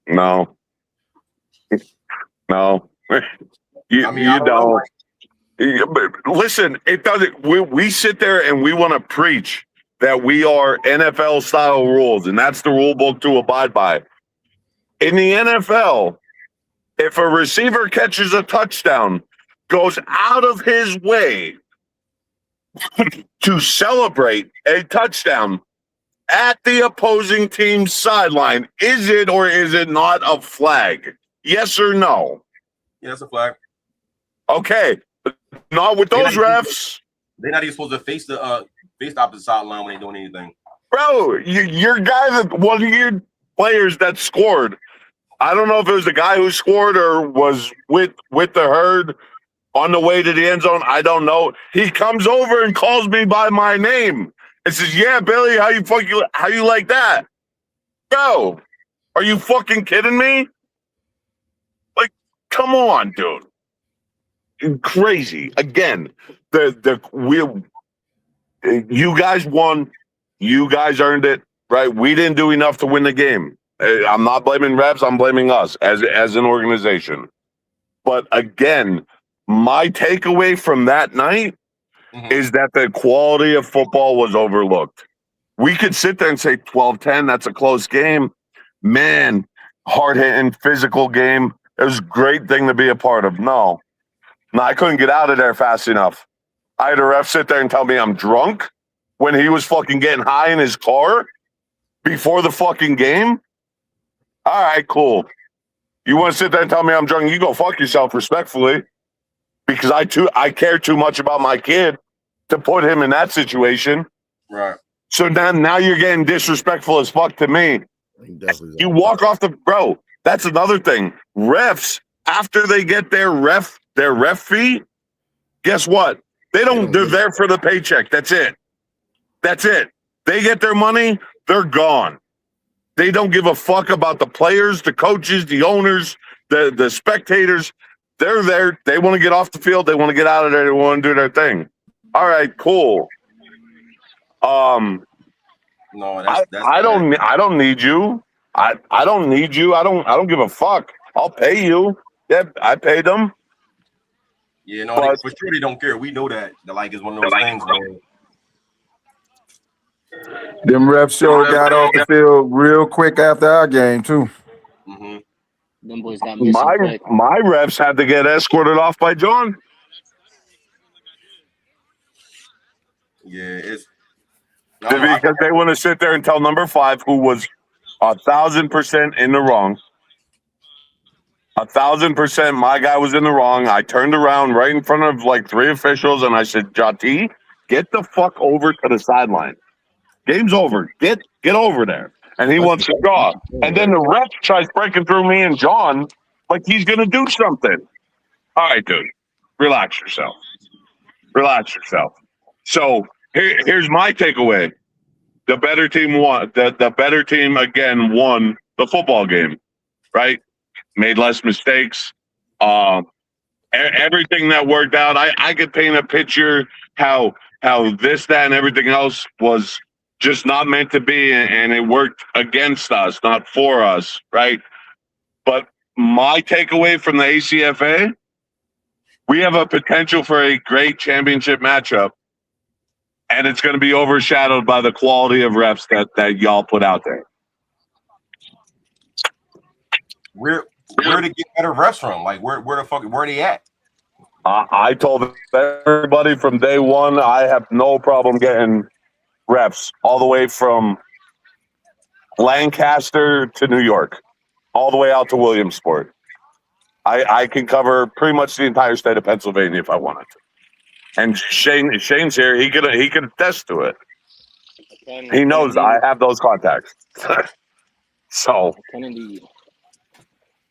No. You don't. Listen, it doesn't. We sit there and we want to preach that we are NFL style rules, and that's the rule book to abide by. In the NFL, if a receiver catches a touchdown, goes out of his way to celebrate a touchdown at the opposing team's sideline, is it or is it not a flag? Yes or no? Yeah, it's a flag. Okay. Not with those refs. They're not even supposed to face the opposite sideline when they're doing anything. Bro, your guy, one of your players that scored, I don't know if it was the guy who scored or was with the herd on the way to the end zone. I don't know. He comes over and calls me by my name and says, yeah, Billy, how you like that? Bro, are you fucking kidding me? Like, come on, dude. Crazy. Again, you guys won. You guys earned it, right? We didn't do enough to win the game. I'm not blaming refs. I'm blaming us as an organization. But again, my takeaway from that night is that the quality of football was overlooked. We could sit there and say 12-10, that's a close game. Man, hard-hitting, physical game. It was a great thing to be a part of. No, I couldn't get out of there fast enough. I had a ref sit there and tell me I'm drunk when he was fucking getting high in his car before the fucking game. All right, cool. You want to sit there and tell me I'm drunk? You go fuck yourself respectfully, because I care too much about my kid to put him in that situation. Right. So now you're getting disrespectful as fuck to me. You walk off bro. That's another thing. Refs, after they get their ref fee, guess what? They're there for the paycheck. That's it. They get their money, they're gone. They don't give a fuck about the players, the coaches, the owners, the spectators. They're there. They want to get off the field. They want to get out of there. They want to do their thing. All right, cool. No, I don't need you. I don't need you. I don't give a fuck. I'll pay you. Yeah, I paid them. Yeah, no, they, for sure they don't care. We know that. The like is one of those things where Them refs sure got off the field real quick after our game too. mm-hmm. Them boys got missing quick. My refs had to get escorted off by John. Yeah, it's Because they want to sit there and tell number 5, who was 1,000% in the wrong. 1,000%, my guy was in the wrong. I turned around right in front of like 3 officials and I said, Jati, get the fuck over to the sideline. Game's over. Get over there. And he wants to go. And then the ref tries breaking through me and John like he's going to do something. All right, dude. Relax yourself. So here's my takeaway. The better team won. The better team, again, won the football game, right? Made less mistakes. Everything that worked out. I could paint a picture how this, that, and everything else was just not meant to be, and it worked against us, not for us, right? But my takeaway from the ACFA, we have a potential for a great championship matchup, and it's going to be overshadowed by the quality of refs that y'all put out there. where to get better refs from? Like where the fuck where are they at? I told everybody from day one, I have no problem getting refs all the way from Lancaster to New York, all the way out to Williamsport. I can cover pretty much the entire state of Pennsylvania if I wanted to. And Shane's here. He could attest to it. He knows I have those contacts. So. I can indeed.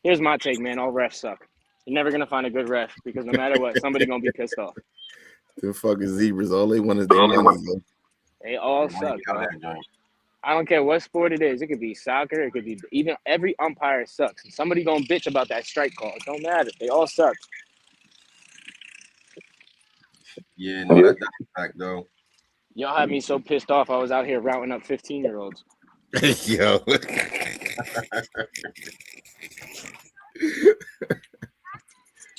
Here's my take, man. All refs suck. You're never gonna find a good ref because no matter what, somebody's gonna be pissed off. The fucking zebras, all they want is their money. They all suck, bro. I don't care what sport it is. It could be soccer. It could be even every umpire sucks. And somebody gonna bitch about that strike call. It don't matter. They all suck. Yeah, no, that's a fact though. Y'all had me so pissed off. I was out here routing up 15-year-olds. Yo.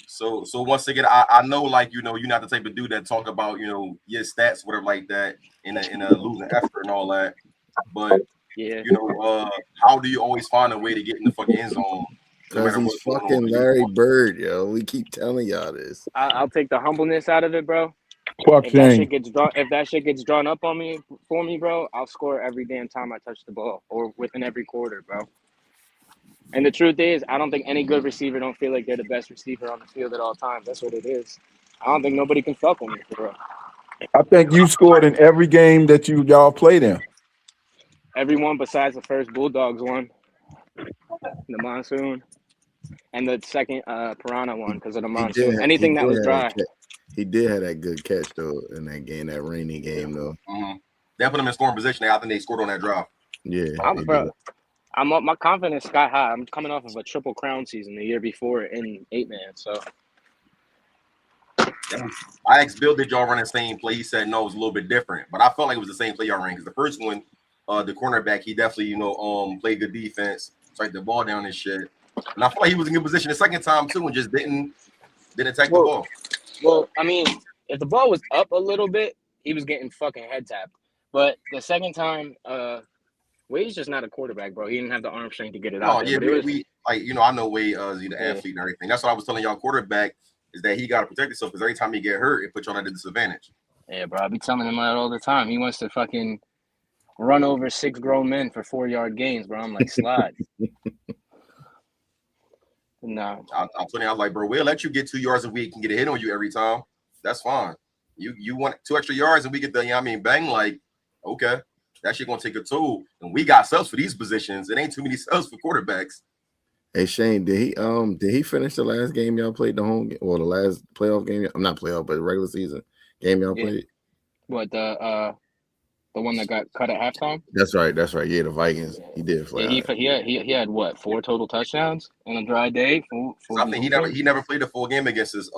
So once again, I know, like, you know, you're not the type of dude that talk about, you know, your stats, whatever like that, in a losing effort and all that. But yeah, you know, how do you always find a way to get in the fucking end zone? Because he's fucking Larry Bird, yo. We keep telling y'all this. I'll take the humbleness out of it, bro. Fuck If that Shane. shit gets drawn up on me for me, bro, I'll score every damn time I touch the ball or within every quarter, bro. And the truth is, I don't think any good receiver don't feel like they're the best receiver on the field at all times. That's what it is. I don't think nobody can fuck with me, for real. I think you scored in every game that y'all played in. Everyone besides the first Bulldogs one, the monsoon, and the second Piranha one because of the monsoon. Anything that was dry. He did have that good catch though in that game, that rainy game though. Mm-hmm. They put him in scoring position. I think they scored on that drive. Yeah, I'm up. My confidence sky high. I'm coming off of a triple crown season the year before in 8-man. So I asked Bill, did y'all run the same play? He said no, it was a little bit different. But I felt like it was the same play y'all ran because the first one, the cornerback, he definitely, you know, played good defense, strike the ball down and shit. And I felt like he was in good position the second time too, and just didn't attack the ball. Well, I mean, if the ball was up a little bit, he was getting fucking head tapped. But the second time, Wade's just not a quarterback, bro. He didn't have the arm strength to get it out. Yeah, we like, you know, I know Wade is an athlete and everything. That's what I was telling y'all. Quarterback is that he got to protect himself because every time he get hurt, it puts you on at a disadvantage. Yeah, bro. I be telling him that all the time. He wants to fucking run over 6 grown men for 4-yard gains, bro. I'm like, slide. No. I'm telling you, I was like, bro, we'll let you get 2 yards and we can get a hit on you every time. That's fine. You want 2 extra yards and we get the, you know what I mean, bang, like, okay. That shit gonna take a toll. And we got subs for these positions. It ain't too many subs for quarterbacks. Hey Shane, did he finish the last game y'all played, the home game, or the last playoff game? I'm not playoff, but the regular season game y'all played? What, the one that got cut at halftime? That's right. Yeah, the Vikings. He did fly. Yeah, he had what, 4 total touchdowns on a dry day? I think he never played a full game against us.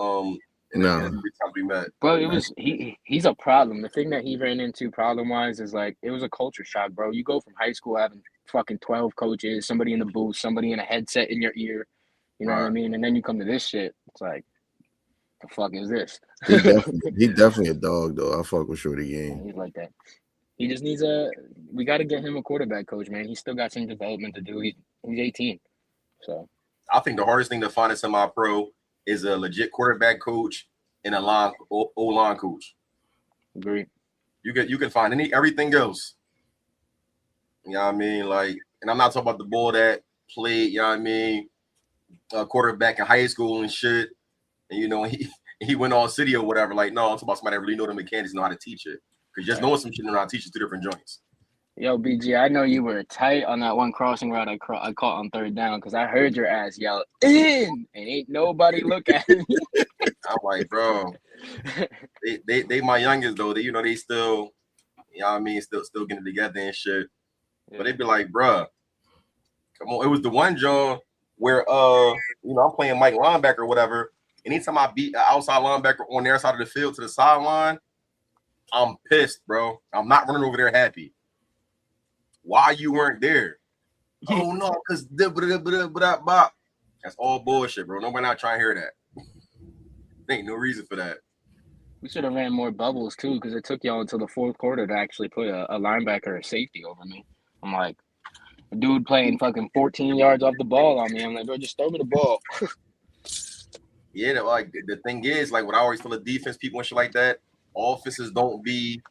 No. We met. Bro, it was he's a problem. The thing that he ran into problem-wise is like it was a culture shock, bro. You go from high school having fucking 12 coaches, somebody in the booth, somebody in a headset in your ear, You know what I mean? And then you come to this shit. It's like, the fuck is this? He definitely a dog though. I fuck with Shorty game. He's like that. He just needs we got to get him a quarterback coach, man. He's still got some development to do. He's 18. So I think the hardest thing to find in semi-pro is a legit quarterback coach and a O-line coach. Agree. You can find everything else. You know what I mean? Like, and I'm not talking about the boy that played, you know what I mean, quarterback in high school and shit. And, you know, he went all city or whatever. Like, no, I'm talking about somebody that really know the mechanics, know how to teach it. Because just knowing some shit and know how to teach is two different joints. Yo, BG, I know you were tight on that one crossing route I caught on third down because I heard your ass yell, in! And ain't nobody look at me. I'm like, bro, they my youngest, though. They, you know, they still, you know what I mean, still getting together and shit. Yeah. But they be like, bro, come on. It was the one, John, where, you know, I'm playing Mike linebacker or whatever. Anytime I beat an outside linebacker on their side of the field to the sideline, I'm pissed, bro. I'm not running over there happy. Why you weren't there? Oh no, because that's all bullshit, bro. Nobody not trying to hear that. There ain't no reason for that. We should have ran more bubbles too, because it took y'all until the fourth quarter to actually put a linebacker or a safety over me. I'm like, a dude playing fucking 14 yards off the ball on me. I'm like, bro, just throw me the ball. Yeah, like the thing is, like what I always tell the defense people and shit like that, offenses don't be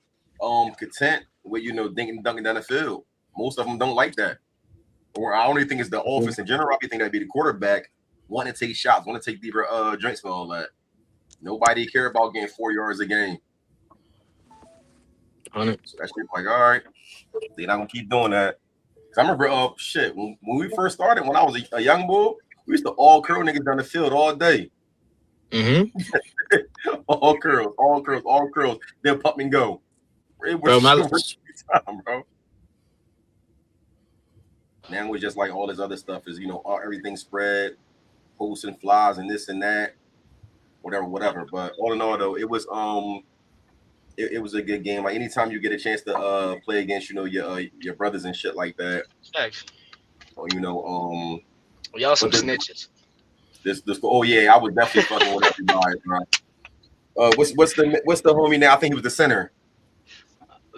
content with, you know, dinking dunking down the field. Most of them don't like that. Or I don't even think it's the offense in general. I think that'd be the quarterback wanting to take shots, want to take deeper drinks and all that. Nobody care about getting 4 yards a game. So that shit like, all right, they're not gonna keep doing that. Cause I remember, shit, when we first started, when I was a young boy, we used to all curl niggas down the field all day. Mm-hmm. all curls. Then pump and go. It was time, bro. Now it's just like all this other stuff is, you know, everything spread, posts and flies and this and that, whatever. But all in all, though, it was it was a good game. Like anytime you get a chance to play against, you know, your brothers and shit like that. Thanks. Or, you know, y'all some snitches. This oh yeah, I was definitely fucking with everybody, bro. What's the homie now? I think he was the center.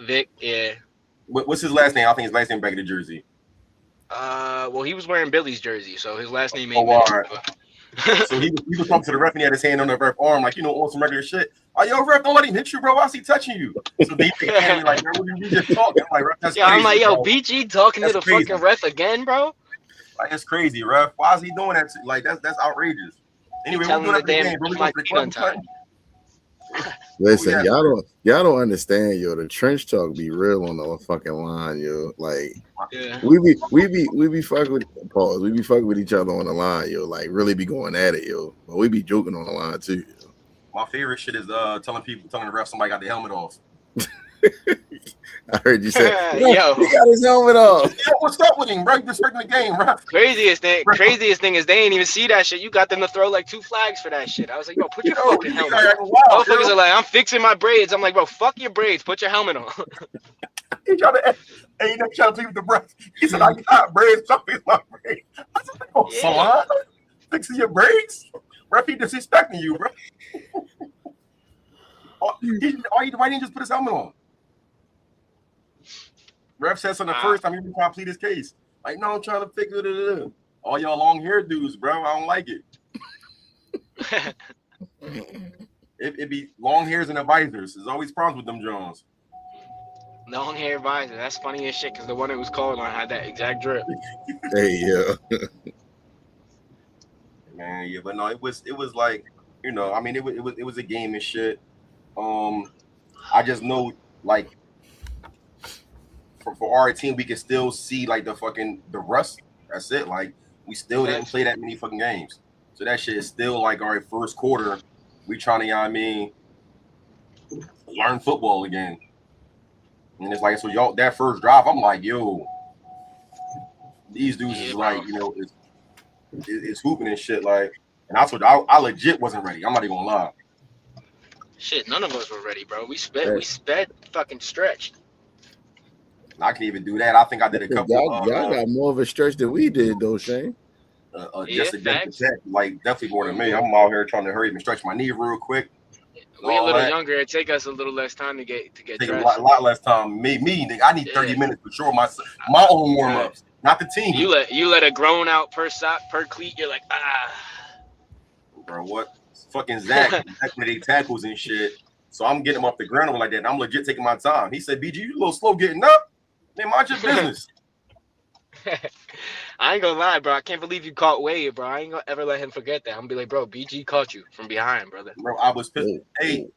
Vic, yeah. What's his last name? I think his last name back in the jersey. Well, he was wearing Billy's jersey, so his last name ain't right. So he was talking to the ref and he had his hand on the ref arm, like, you know, on some regular shit. Oh, yo, ref, don't let him hit you, bro. Why is he touching you? So they came like, bro, we just talking. I'm like, ref, that's crazy. I'm like, yo, bro. BG talking to the fucking ref again, bro. Like, it's crazy, ref. Why is he doing that? Like, that's outrageous. Anyway, we're doing that game, bro. We're going to the club. Listen, y'all don't understand, yo. The trench talk be real on the fucking line, yo. Like, we be fucking with pause. We be fucking with each other on the line, yo. Like, really be going at it, yo. But we be joking on the line too, yo. My favorite shit is telling the ref somebody got the helmet off. I heard you say, yo, he got his helmet off. Yeah, what's up with him, bro? Respecting the game, bro. Craziest thing is they ain't even see that shit. You got them to throw like 2 flags for that shit. I was like, bro, put your fucking helmet on. Motherfuckers are like, I'm fixing my braids. I'm like, bro, fuck your braids. Put your helmet on. He trying to plead with the breath. He said, I got braids. Stop fixing my braids. I said, oh, salon? Fixing your braids? Ref, he disrespecting you, bro. Why didn't he just put his helmet on? Ref said something the first time he was trying to plead his case. Like, no, I'm trying to fix it. All y'all long hair dudes, bro. I don't like it. It be long hairs and advisors. There's always problems with them Jones. Long hair advisor. That's funny as shit because the one that was called on had that exact drip. Hey, yeah. Man, yeah, but no, it was like, you know, I mean, it was a game and shit. I just know, like, for our team, we can still see like the rust. That's it. Like, we still didn't play that many fucking games. So that shit is still like, all right, first quarter, we trying to, you know what I mean, learn football again. And it's like, so y'all, that first drive, I'm like, yo, these dudes is like, you know, it's hooping and shit. Like, and I told you, I legit wasn't ready. I'm not even gonna lie. Shit, none of us were ready, bro. We sped fucking stretched. I can't even do that. I think I did a couple. Y'all got more of a stretch than we did, though, Shane. just a facts. protect, like definitely more than me. I'm out here trying to hurry up and stretch my knee real quick. We a little younger. It take us a little less time to get Take dressed. a lot less time. Me, nigga, I need 30 minutes for sure. My own warm ups, not the team. You let a grown out per sock per cleat. You're like Bro, what? Fucking Zach made tackles and shit. So I'm getting him off the ground like that. And I'm legit taking my time. He said, "BG, you a little slow getting up. Man, mind your business." I ain't gonna lie, bro. I can't believe you caught Wade, bro. I ain't gonna ever let him forget that. I'm gonna be like, bro, BG caught you from behind, brother. Bro, I was pissed. Hey,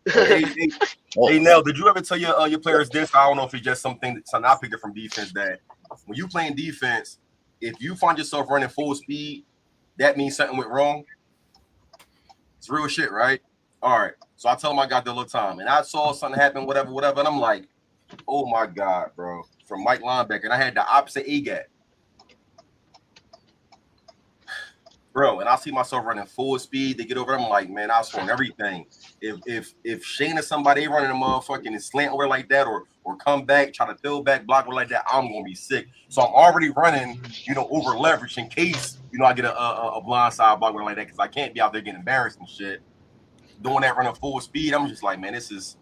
Nell, did you ever tell your players this? I don't know if it's just something I picked it from defense that when you playing defense, if you find yourself running full speed, that means something went wrong. It's real shit, right? All right. So I tell him I got the little time, and I saw something happen, whatever, and I'm like, oh my God, bro. From Mike linebacker, and I had the opposite A gap. Bro, and I see myself running full speed. They get over. I'm like, man, I was throwing everything. If Shane or somebody running a motherfucking and slant over like that, or come back, try to throw back, block over like that, I'm gonna be sick. So I'm already running, over leverage in case I get a blind side block like that because I can't be out there getting embarrassed and shit. Doing that running full speed, I'm just like, man, this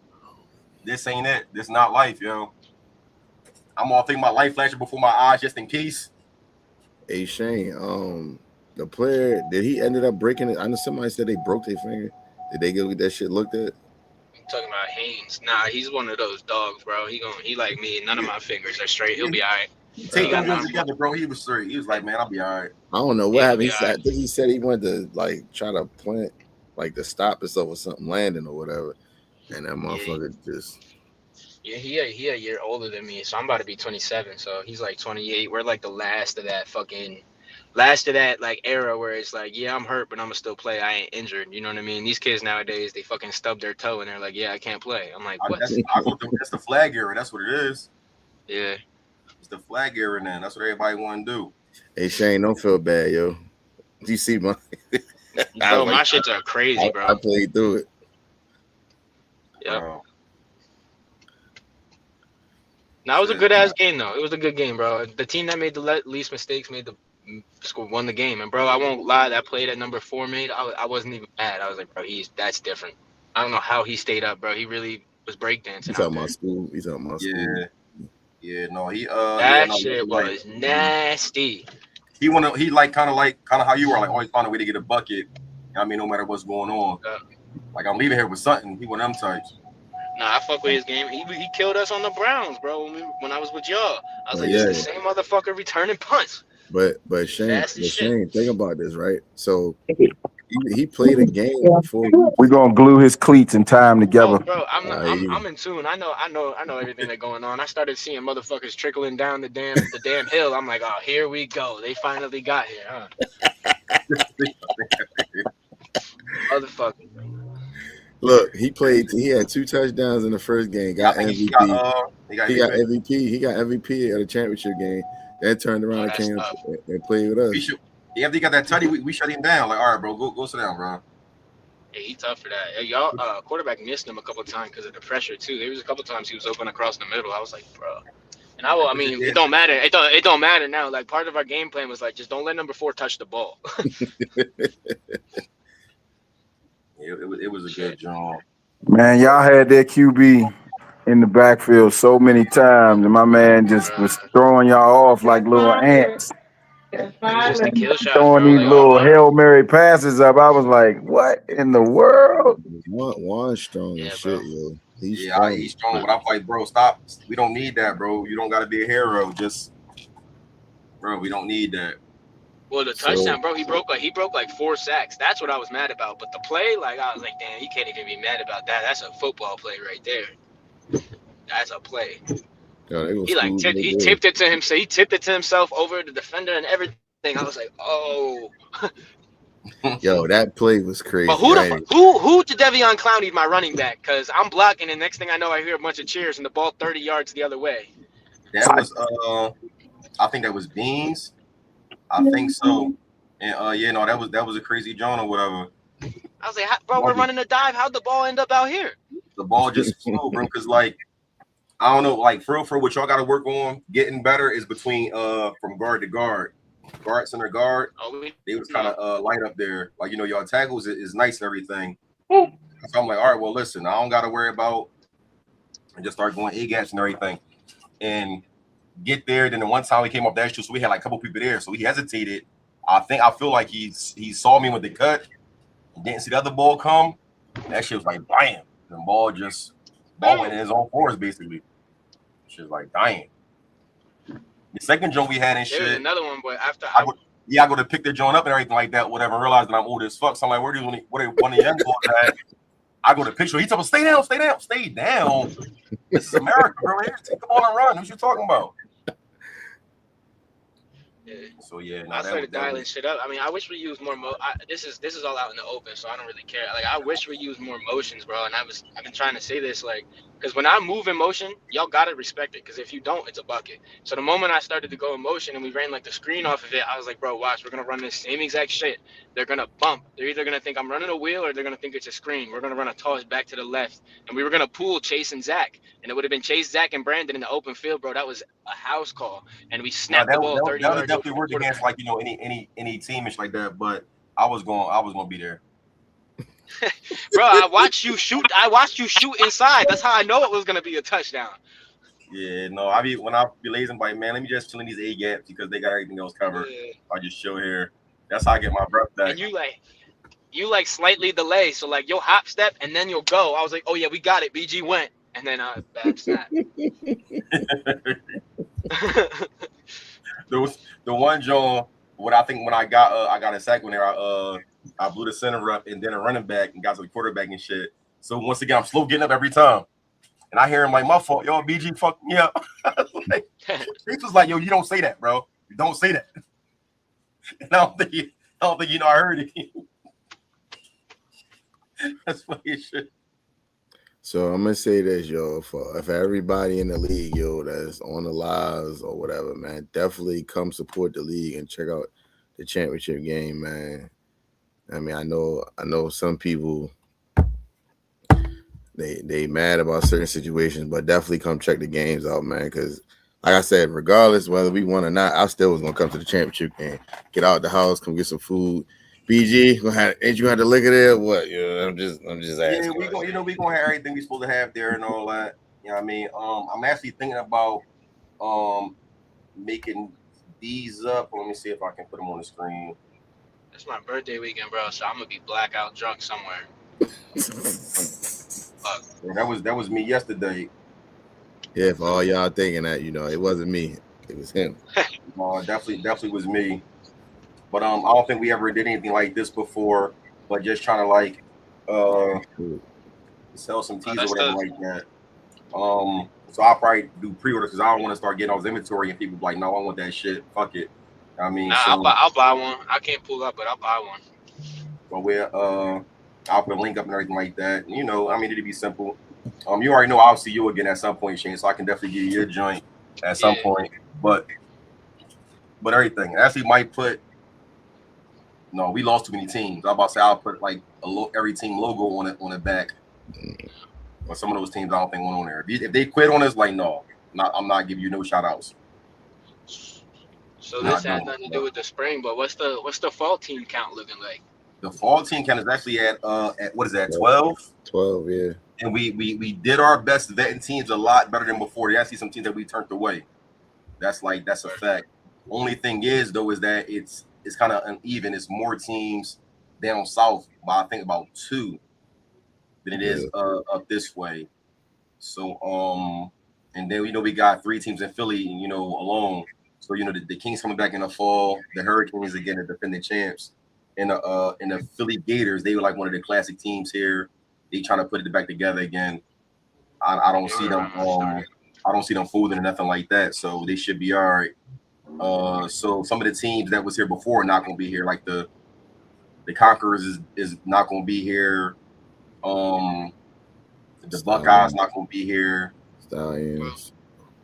ain't it. This not life, yo. I'm all thinking about life flashing before my eyes just in case. Hey Shane, the player, did he ended up breaking it? I know somebody said they broke their finger. Did they get that shit looked at? I'm talking about Haynes. Nah, he's one of those dogs, bro. He like me. None of my fingers are straight. He'll be all right. Take them together, bro. He was straight. He was like, man, I'll be all right. I don't know what happened. I think he said he wanted to try to plant to stop himself or something landing or whatever. And that motherfucker just. Yeah, he a year older than me, so I'm about to be 27. So he's like 28. We're like the last of that like era where it's like, yeah, I'm hurt, but I'm gonna still play. I ain't injured. You know what I mean? These kids nowadays, they fucking stub their toe and they're like, yeah, I can't play. I'm like, what? That's the flag era. That's what it is. Yeah. It's the flag era now. That's what everybody want to do. Hey Shane, don't feel bad, yo. You see my bro, my shits are crazy, bro. I played through it. Yeah. No, it was a good ass game though. It was a good game, bro. The team that made the least mistakes won the game. And bro, I won't lie, that play that number 4 made, I wasn't even mad. I was like, bro, that's different. I don't know how he stayed up, bro. He really was breakdancing. He's talking about school. He's talking about school. Yeah, no, he shit was nasty. He like kind of how you were, like always find a way to get a bucket. I mean, no matter what's going on. Like I'm leaving here with something. He one of them types. Nah, I fuck with his game. He killed us on the Browns, bro. When I was with y'all, I was like, this is the same motherfucker returning punts. But Shane, think about this, right? So he played a game before. We're gonna glue his cleats in time together. Oh, bro, I'm in tune. I know everything that's going on. I started seeing motherfuckers trickling down the damn hill. I'm like, oh, here we go. They finally got here, huh? Motherfucker. Look, he had 2 touchdowns in the first game, got MVP. He got MVP. He got MVP at a championship game. Then turned around and came and played with us. If he got that tutty, we shut him down. Like, all right, bro, go sit down, bro. Yeah, he tough for that. Hey, y'all, quarterback missed him a couple times because of the pressure too. There was a couple times he was open across the middle. I was like, bro. And I mean, it don't matter. It don't matter now. Like part of our game plan was like, just don't let number 4 touch the ball. It was a good job. Man, y'all had that QB in the backfield so many times, and my man just was throwing y'all off like little ants. Just the kill shots, throwing these little Hail Mary passes up. I was like, what in the world? Juan strong as shit, yo. He's strong, but I'm like, bro, stop. We don't need that, bro. You don't got to be a hero. Just, bro, we don't need that. Well, the touchdown, bro, he broke like 4 sacks. That's what I was mad about. But the play, like, I was like, damn, he can't even be mad about that. That's a football play right there. That's a play. He tipped it to him. So he tipped it to himself over the defender and everything. I was like, oh. Yo, that play was crazy. But who to Devion Clowney, my running back? Because I'm blocking, and next thing I know, I hear a bunch of cheers and the ball 30 yards the other way. That was I think that was Beans. I think so. And that was a crazy John or whatever. I was like, bro, we're running a dive. How'd the ball end up out here? The ball just flew, bro. Because like, I don't know, like for what y'all got to work on getting better is between from guard to guard. guard, center guard. Oh, They was kind of light up there. Like, y'all tackles is nice and everything. So I'm like, all right, well, listen, I don't got to worry about, and just start going A-gaps and everything. And get there. Then the one time we came off that shoot, so we had like a couple people there. So he hesitated. I feel like he saw me with the cut. Didn't see the other ball come. That shit was like bam. The ball went in his own force basically. Shit was like dying. The second joint we had and there was shit. another one, but after I go to pick the joint up and everything like that, whatever, and realize that I'm old as fuck. So I'm like, where one of the young boys at? I go to picture. He told me, stay down. This is America, bro. Here, take the ball and run. What you talking about? Yeah. So yeah, I started dialing shit up. I mean, I wish we used more this is all out in the open, so I don't really care. Like, I wish we used more motions, bro. And I've been trying to say this, like, because when I move in motion, y'all gotta respect it. Because if you don't, it's a bucket. So the moment I started to go in motion and we ran like the screen off of it, I was like, bro, watch, we're gonna run this same exact shit. They're gonna bump. They're either gonna think I'm running a wheel or they're gonna think it's a screen. We're gonna run a toss back to the left, and we were gonna pool Chase and Zach, and it would have been Chase, Zach, and Brandon in the open field, bro. That was a house call, and we snapped the ball 30 yards. That definitely worked against like any team and like that. But I was gonna be there. Bro, I watched you shoot inside. That's how I know it was gonna be a touchdown. Yeah, no, when I be lazy, I'm like, man, let me just chill in these A gaps because they got everything else covered. Yeah. I just chill here. That's how I get my breath back. And you slightly delay, so like you'll hop step and then you'll go. I was like, oh yeah, we got it. BG went, and then bad snap. The one John, what I think when I got a sack when I blew the center up and then a running back and got to the quarterback and shit. So once again, I'm slow getting up every time. And I hear him like, my fault, yo, BG fucked me up. Like, he was like, yo, you don't say that, bro. You don't say that. And I don't think I heard it. That's funny as shit. So I'm gonna say this, yo, for everybody in the league, yo, that's on the lives or whatever, man, definitely come support the league and check out the championship game, man. I mean, I know some people they mad about certain situations, but definitely come check the games out, man. Because like I said, regardless whether we won or not, I still was gonna come to the championship game, get out the house, come get some food. BG, ain't you had to look at it? What? Yeah, I'm just asking. Yeah, we gonna have everything we supposed to have there and all that. You know what I mean? I'm actually thinking about making these up. Let me see if I can put them on the screen. It's my birthday weekend, bro, so I'm gonna be blackout drunk somewhere. That was me yesterday. Yeah, for all y'all thinking that, it wasn't me. It was him. Definitely was me. But I don't think we ever did anything like this before. But just trying to like sell some teas or whatever like that. So I'll probably do pre-orders because I don't want to start getting all this inventory and people be like, no, I want that shit. Fuck it. I mean, I'll buy one. I can't pull up, but I'll buy one. So I'll put a link up and everything like that. I mean, it'd be simple. You already know I'll see you again at some point, Shane. So I can definitely give you your joint at some point. But everything actually might put. No, we lost too many teams. I'm about to say I'll put like every team logo on the back. But some of those teams I don't think want on there. If they quit on us, like no, I'm not giving you no shout outs. So this has nothing to do with the spring, but what's the fall team count looking like? The fall team count is actually at what is that, 12? 12, yeah. And we did our best vetting teams a lot better than before. There's actually some teams that we turned away. That's a fact. Only thing is though is that it's kind of uneven. It's more teams down south by I think about 2 than it is up this way. So and then we got 3 teams in Philly, alone. So the Kings coming back in the fall, the Hurricanes again, the defending champs, and the Philly Gators. They were like one of the classic teams here. They trying to put it back together again. I don't see them. I don't see them folding or nothing like that. So they should be all right. So some of the teams that was here before are not going to be here. Like the Conquerors is not going to be here. The Buckeyes not going to be here. Stallions.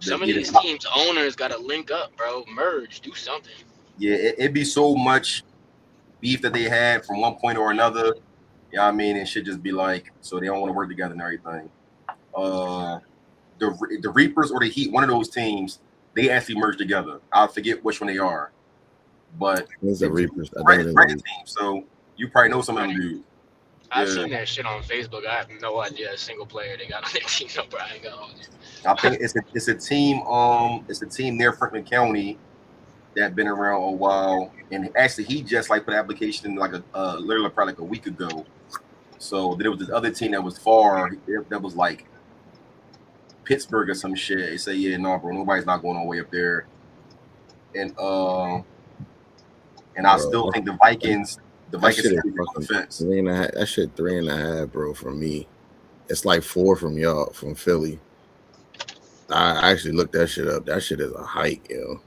Some of these teams' owners got to link up, bro. Merge, do something. Yeah, it'd be so much beef that they had from one point or another. You know what I mean? It should just be like, so they don't want to work together and everything. The Reapers or the Heat, one of those teams, they actually merged together. I forget which one they are. but It's a Reapers. I Brett think Brett it's team, so you probably know some of them dudes. I've Yeah. seen that shit on Facebook. I have no idea a single player they got on their team. No, bro, I ain't gonna hold you. I think it's a team. It's a team near Franklin County that been around a while, and actually he just like put an application in like literally probably like a week ago. So there was this other team that was far, that was like Pittsburgh or some shit. They say, yeah, no, bro, nobody's not going all the way up there. And I still think the Vikings shit is fucking defense. 3.5. That shit 3.5, bro. For me, it's like 4 from y'all from Philly. I actually looked that shit up. That shit is a hike, yo.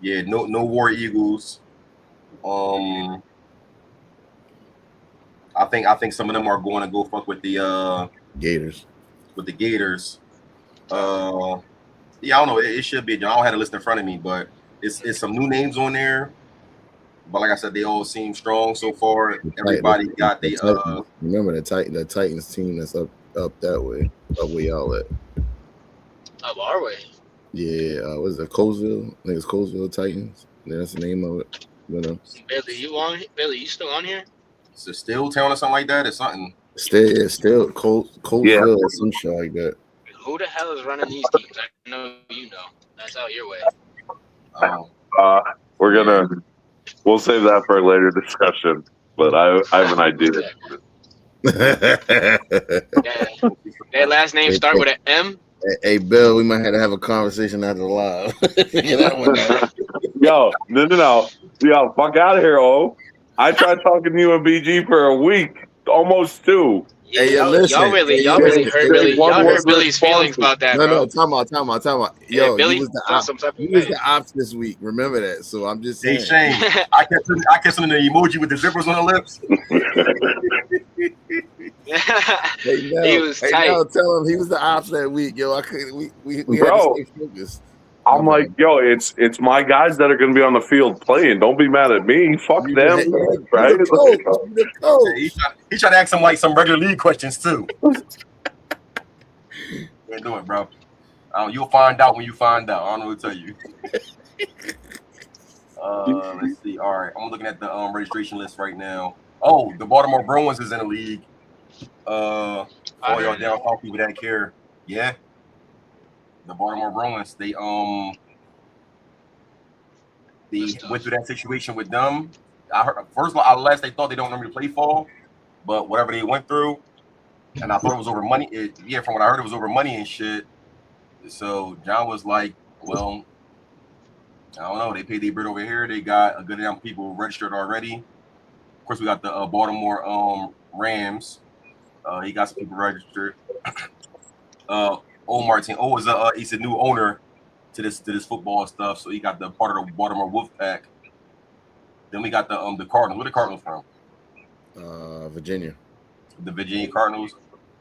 Yeah, no War Eagles. I think some of them are going to go fuck with the Gators. With the Gators. Yeah, I don't know. It should be. I don't have a list in front of me, but it's some new names on there. But like I said, they all seem strong so far. Everybody got the remember the Titans team that's up that way, up where y'all at. Up our way. Yeah, what is it? Colesville? I think it's Colesville Titans. That's the name of it. You know. Billy, you still on here? Is it Stilltown or something like that? Or something? Still Colesville or some shit like that. Who the hell is running these teams? I know you know. That's out your way. We'll save that for a later discussion. But I have an idea. Their last name start with an M. Hey, Bill, we might have to have a conversation after the live. No. Yo, fuck out of here, I tried talking to you and BG for a week, almost 2. Yeah, hey, y'all really hurt Billy's feelings about that, bro. No, time out. Yo, Billy, he was the ops this week. Remember that. So I'm just saying. Hey, Shane, I kept sending the emoji with the zippers on the lips. He was tight. No, tell him he was the ops that week, yo. I couldn't. We bro, had to stay focused. I'm like, yo, it's my guys that are going to be on the field playing. Don't be mad at me. Fuck them, right? He tried to ask him like some regular league questions too. Can't do it, bro. You'll find out when you find out. I don't know what to tell you. Let's see. All right, I'm looking at the registration list right now. Oh, the Baltimore Bruins is in the league. All y'all down south people that care. Yeah. The Baltimore Bruins, they went through that situation with them. I heard first of all, last they thought they don't normally play fall, but whatever they went through, and I thought it was over money. From what I heard, it was over money and shit. So John was like, "Well, I don't know. They paid their bid over here. They got a good amount of people registered already. Of course, we got the Baltimore Rams. He got some people registered. He's a new owner to this football stuff, so he got the part of the Baltimore Wolfpack. Then we got the Cardinals. Where the Cardinals from? Virginia. The Virginia Cardinals.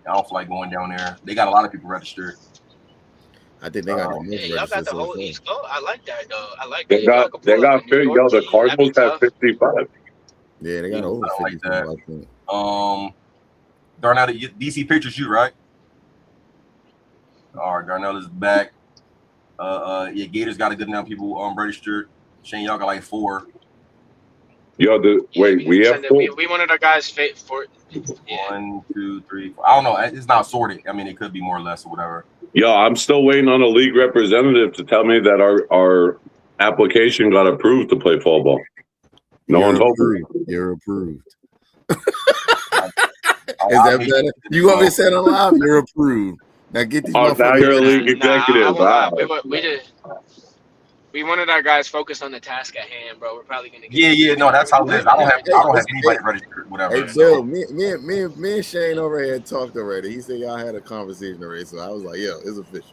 I don't feel like going down there. They got a lot of people registered. I think they got the most registered. Y'all got the whole East Coast. I like that though. I like that. They got the Cardinals have 55. Yeah, they got over 55. Like that. Darnell, DC Patriots, you right? All right, Darnell is back. Gators got a good amount of people registered. Shane, y'all got like 4. Yo, we have 4. We wanted our guys fit for. Yeah. 1, 2, 3, 4. I don't know. It's not sorted. I mean, it could be more or less or whatever. Yo, I'm still waiting on a league representative to tell me that our application got approved to play fall ball. No one told me. You're approved. Is that better? You want me to say it on live? You're approved. Now get these. Oh, now you're a league executive. We wanted our guys focused on the task at hand, bro. We're probably gonna get. Yeah. No, that's how it is. I don't have anybody registered. Whatever. Hey, Bill, me and Shane over here talked already. He said y'all had a conversation already, so I was like, yo, it's official.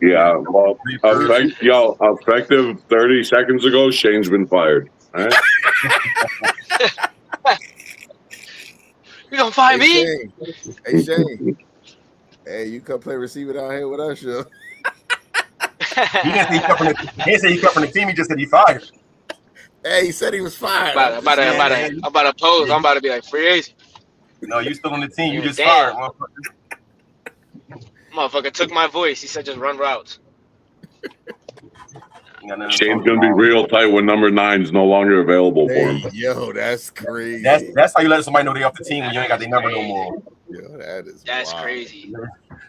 Yeah, well, effective 30 seconds ago, Shane's been fired. All right? You gonna fire me? Hey, Shane. Hey, you come play receiver down here with us, yo. He didn't say he cut from the team. He just said he fired. Hey, he said he was fired. I'm about to pose. I'm about to be like free agent. No, you still on the team. You just fired, motherfucker took my voice. He said just run routes. Shane's gonna be real tight when number 9's no longer available for him. Yo, that's crazy. That's how you let somebody know they off the team when you ain't got their number no more. Yo, That's wild. crazy.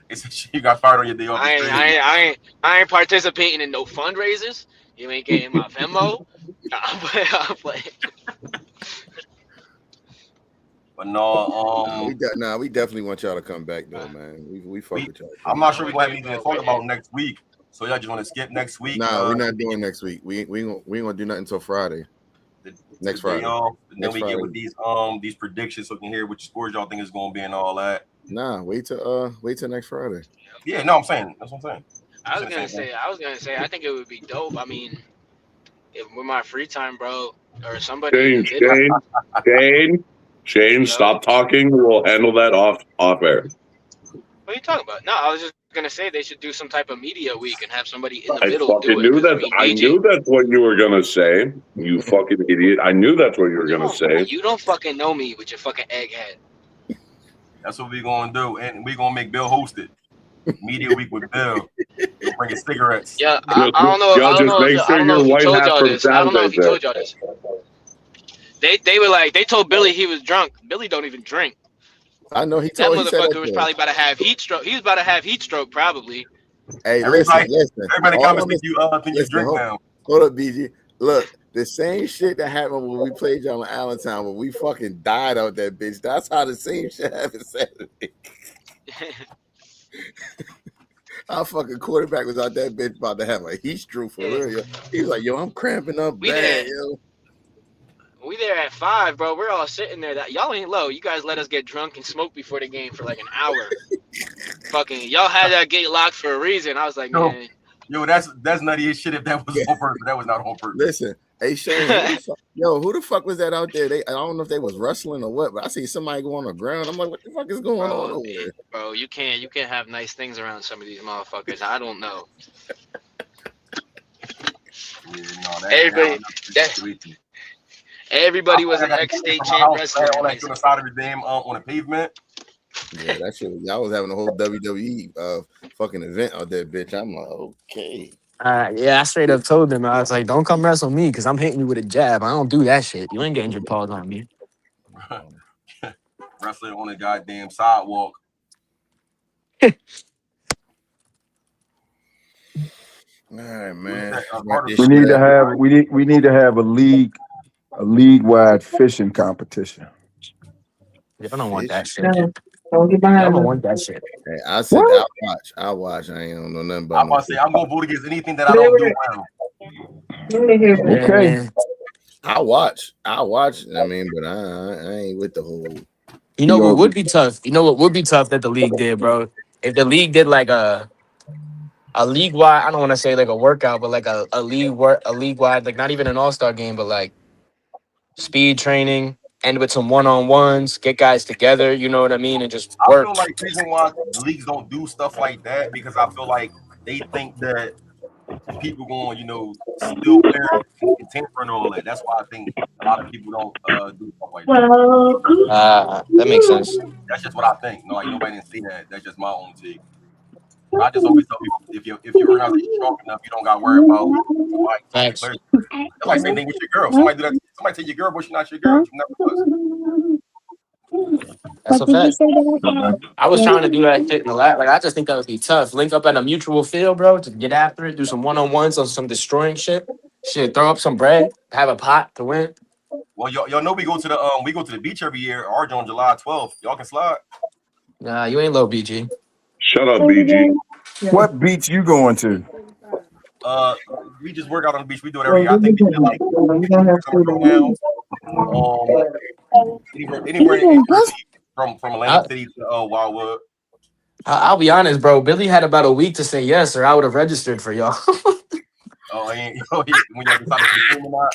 It's you got fired on your day off. I ain't participating in no fundraisers. You ain't getting my Venmo. I'm playing. But no, we definitely want y'all to come back though, man. We fuck with y'all. I'm not sure we're gonna have anything to talk about next week. So y'all just want to skip next week? Nah, we're not doing next week. We ain't gonna do nothing until Friday. Next Friday. And then we get with these predictions so we can hear which scores y'all think is gonna be and all that. Nah, wait till next Friday. Yeah, no, I'm saying that's what I'm saying. I was gonna say I think it would be dope. I mean, if with my free time, bro, or somebody. Shane, stop talking. We'll handle that off air. What are you talking about? No, I was just gonna say they should do some type of media week and have somebody in the I middle do it. I knew that's what you were gonna say. You fucking idiot! I knew that's what you were gonna say. You don't fucking know me with your fucking egghead. That's what we gonna do, and we gonna make Bill host it. Media week with Bill. He'll bring his cigarettes. Yeah, I don't know. I don't know if he told y'all this. I don't know if he told y'all this. They were like, they told Billy he was drunk. Billy don't even drink. I know that motherfucker was probably about to have heat stroke. He was about to have heat stroke probably. Hey, listen. Everybody comments think you drink now. Hold up, BG. Look, the same shit that happened when we played y'all in Allentown, when we fucking died out that bitch. That's how the same shit happened Saturday. Our fucking quarterback was out that bitch about to have a heat stroke for real. Yo. He was like, yo, I'm cramping up bad, yo. We there at 5, bro. We're all sitting there. That y'all ain't low. You guys let us get drunk and smoke before the game for like an hour. Fucking y'all had that gate locked for a reason. I was like, man. Yo, that's nutty as shit if that was on purpose. That was not on purpose. Listen, hey Shane, who the fuck was that out there? I don't know if they was wrestling or what, but I see somebody go on the ground. I'm like, what the fuck is going on over there? Bro, you can't have nice things around some of these motherfuckers. I don't know. Everybody was an ex-state champ wrestler. On the side of the damn on the pavement. Yeah, that shit. Y'all was having a whole WWE fucking event out there, bitch. I'm like, okay. Yeah, I straight up told them. I was like, don't come wrestle me because I'm hitting you with a jab. I don't do that shit. You ain't getting your paws on me. Wrestling on the goddamn sidewalk. All right, man. We need to have a league-wide fishing competition. I don't want that shit. Don't get behind. I don't want that shit. Hey, I said I'll watch. I ain't know nothing about. I'm about to say I'm gonna vote against anything that I don't do well. Okay. I'll watch. I mean, but I ain't with the whole. You know what would be tough? You know what would be tough that the league did, bro? If the league did like a league wide, I don't want to say like a workout, but like a league wide, like not even an all-star game, but like speed training. End with some one-on-ones, get guys together, you know what I mean, and just work. I feel like the reason why the leagues don't do stuff like that because I feel like they think that people going, still wear and tamper and all that. That's why I think a lot of people don't do stuff like that. That makes sense. That's just what I think. No, like nobody didn't see that. That's just my own take. I just always tell people if your organization is strong enough, you don't got to worry about somebody. That's like same thing with your girl. Somebody do that. Somebody take your girl, but she's not your girl. She never was. That's a fact. I was trying to do that shit in the lab. Like I just think that would be tough. Link up at a mutual field, bro, to get after it. Do some one-on-ones on some destroying shit. Shit, throw up some bread. Have a pot to win. Well, y'all know we go to the beach every year. Ours on July 12th. Y'all can slide. Nah, you ain't low, BG. Shut up, BG. What beach you going to? We just work out on the beach. We do it every year. I think we did like anywhere in from Atlantic City to Wildwood. I'll be honest, bro. Billy had about a week to say yes, or I would have registered for y'all. When y'all decided to play or not.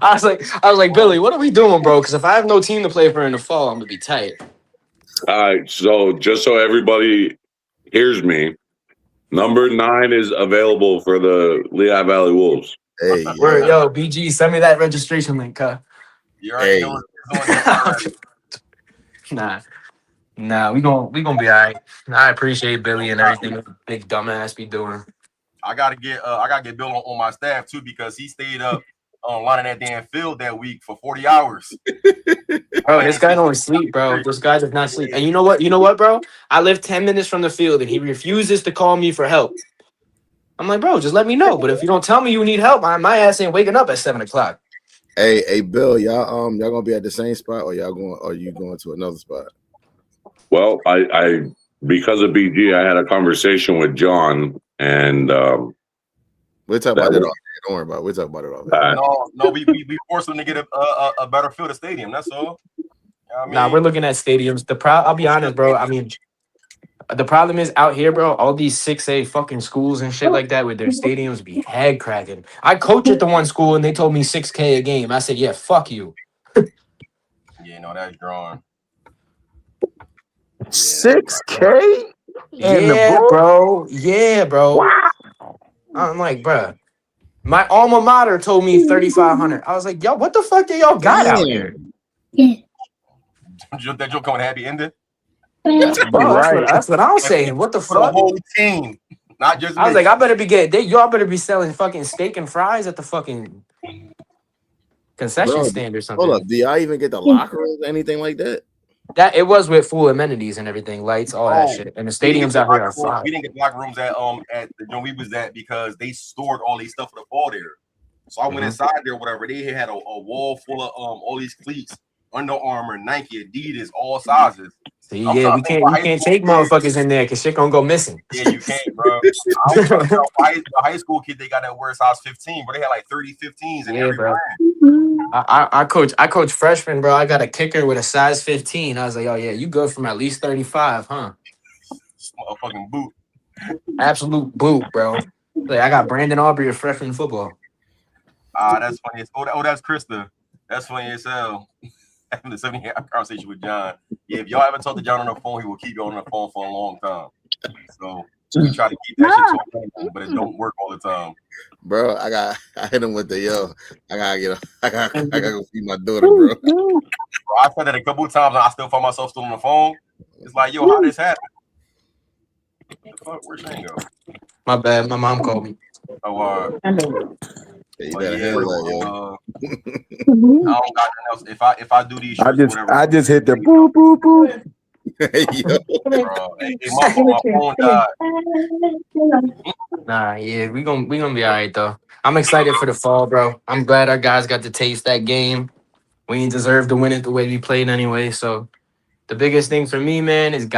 I was like, Billy, what are we doing, bro? Because if I have no team to play for in the fall, I'm gonna be tight. All right, so just so everybody hears me, number 9 is available for the Lehigh Valley Wolves. Hey, yo, BG, send me that registration link, huh? You already know what's going on. Nah, we gonna be all right. I appreciate Billy and everything the big dumbass be doing. I gotta get Bill on my staff too because he stayed up lining that damn field that week for 40 hours. Bro, this guy don't sleep, bro. This guy does not sleep. And you know what? You know what, bro? I live 10 minutes from the field, and he refuses to call me for help. I'm like, bro, just let me know. But if you don't tell me you need help, my ass ain't waking up at 7 o'clock. Hey, Bill, y'all gonna be at the same spot, or you going to another spot? Well, I because of BG, I had a conversation with John, and we'll talk about it all. Don't worry about it. We'll talk about it all. No, we forced them to get a better field of stadium. That's all. I mean, Nah, we're looking at stadiums. I'll be honest, bro. I mean, the problem is out here, bro, all these 6A fucking schools and shit like that with their stadiums be head cracking. I coach at the one school and they told me $6K a game. I said, yeah, fuck you. Yeah, no, that's drawn. $6K? Yeah, bro. Yeah, bro. Wow. I'm like, bro. My alma mater told me 3,500. I was like, yo, what the fuck do y'all got out here? That joke coming happy ending. Bro, that's what I'm saying. What the fuck? The whole team, not just me. I was like, I better be getting. Y'all better be selling fucking steak and fries at the fucking concession stand or something. Hold up, do y'all even get the locker rooms, anything like that? That it was with full amenities and everything, lights, all that shit. And the stadiums out here are fine. We didn't get locker rooms at the joint we was at because they stored all these stuff for the fall there. So I went inside there, whatever. They had a wall full of all these cleats, Under Armour, Nike, Adidas, all sizes. See, yeah, you can't take motherfuckers in there because shit gonna go missing. Yeah, you can't, bro. The high school kid, they got that wear size 15, but they had like 30 15s in every brand. I coach freshmen, bro. I got a kicker with a size 15. I was like, oh yeah, you good from at least 35, huh? A fucking boot. Absolute boot, bro. Like, I got Brandon Aubrey of freshman football. That's funny. Oh, that's Krista. That's funny as hell. Having the 70 conversation with John. Yeah, if y'all haven't talked to John on the phone, he will keep you on the phone for a long time. So we try to keep that shit to, but it don't work all the time. Bro, I hit him with the I gotta go feed my daughter, bro. I said that a couple of times and I still find myself still on the phone. It's like, yo, how this happen? What the fuck? Where'd Shane go? My bad. My mom called me. Oh, you better handle that, I don't got nothing else. If I do these shirts, I just hit the boop boop boop. My phone died. Nah, yeah, we gonna be all right though. I'm excited for the fall, bro. I'm glad our guys got to taste that game. We ain't deserve to win it the way we played anyway. So the biggest thing for me, man, is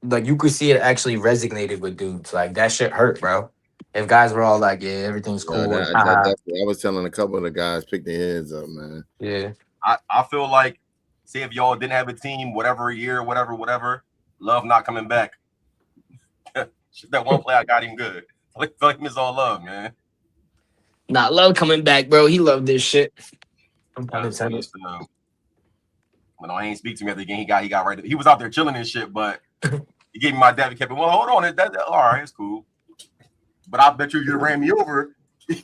like you could see it actually resonated with dudes. Like that shit hurt, bro. If guys were all like, yeah, everything's cool. I was telling a couple of the guys, pick their heads up, man. Yeah. I feel like, say if y'all didn't have a team, whatever year, whatever, Love not coming back. That one play I got him good. I feel like it's all Love, man. Not Love coming back, bro. He loved this shit. But no, he ain't speak to me at the game. He got right. He was out there chilling and shit, but he gave me my dad. He kept it. Well, hold on, that all right, it's cool. But I bet you ran me over. I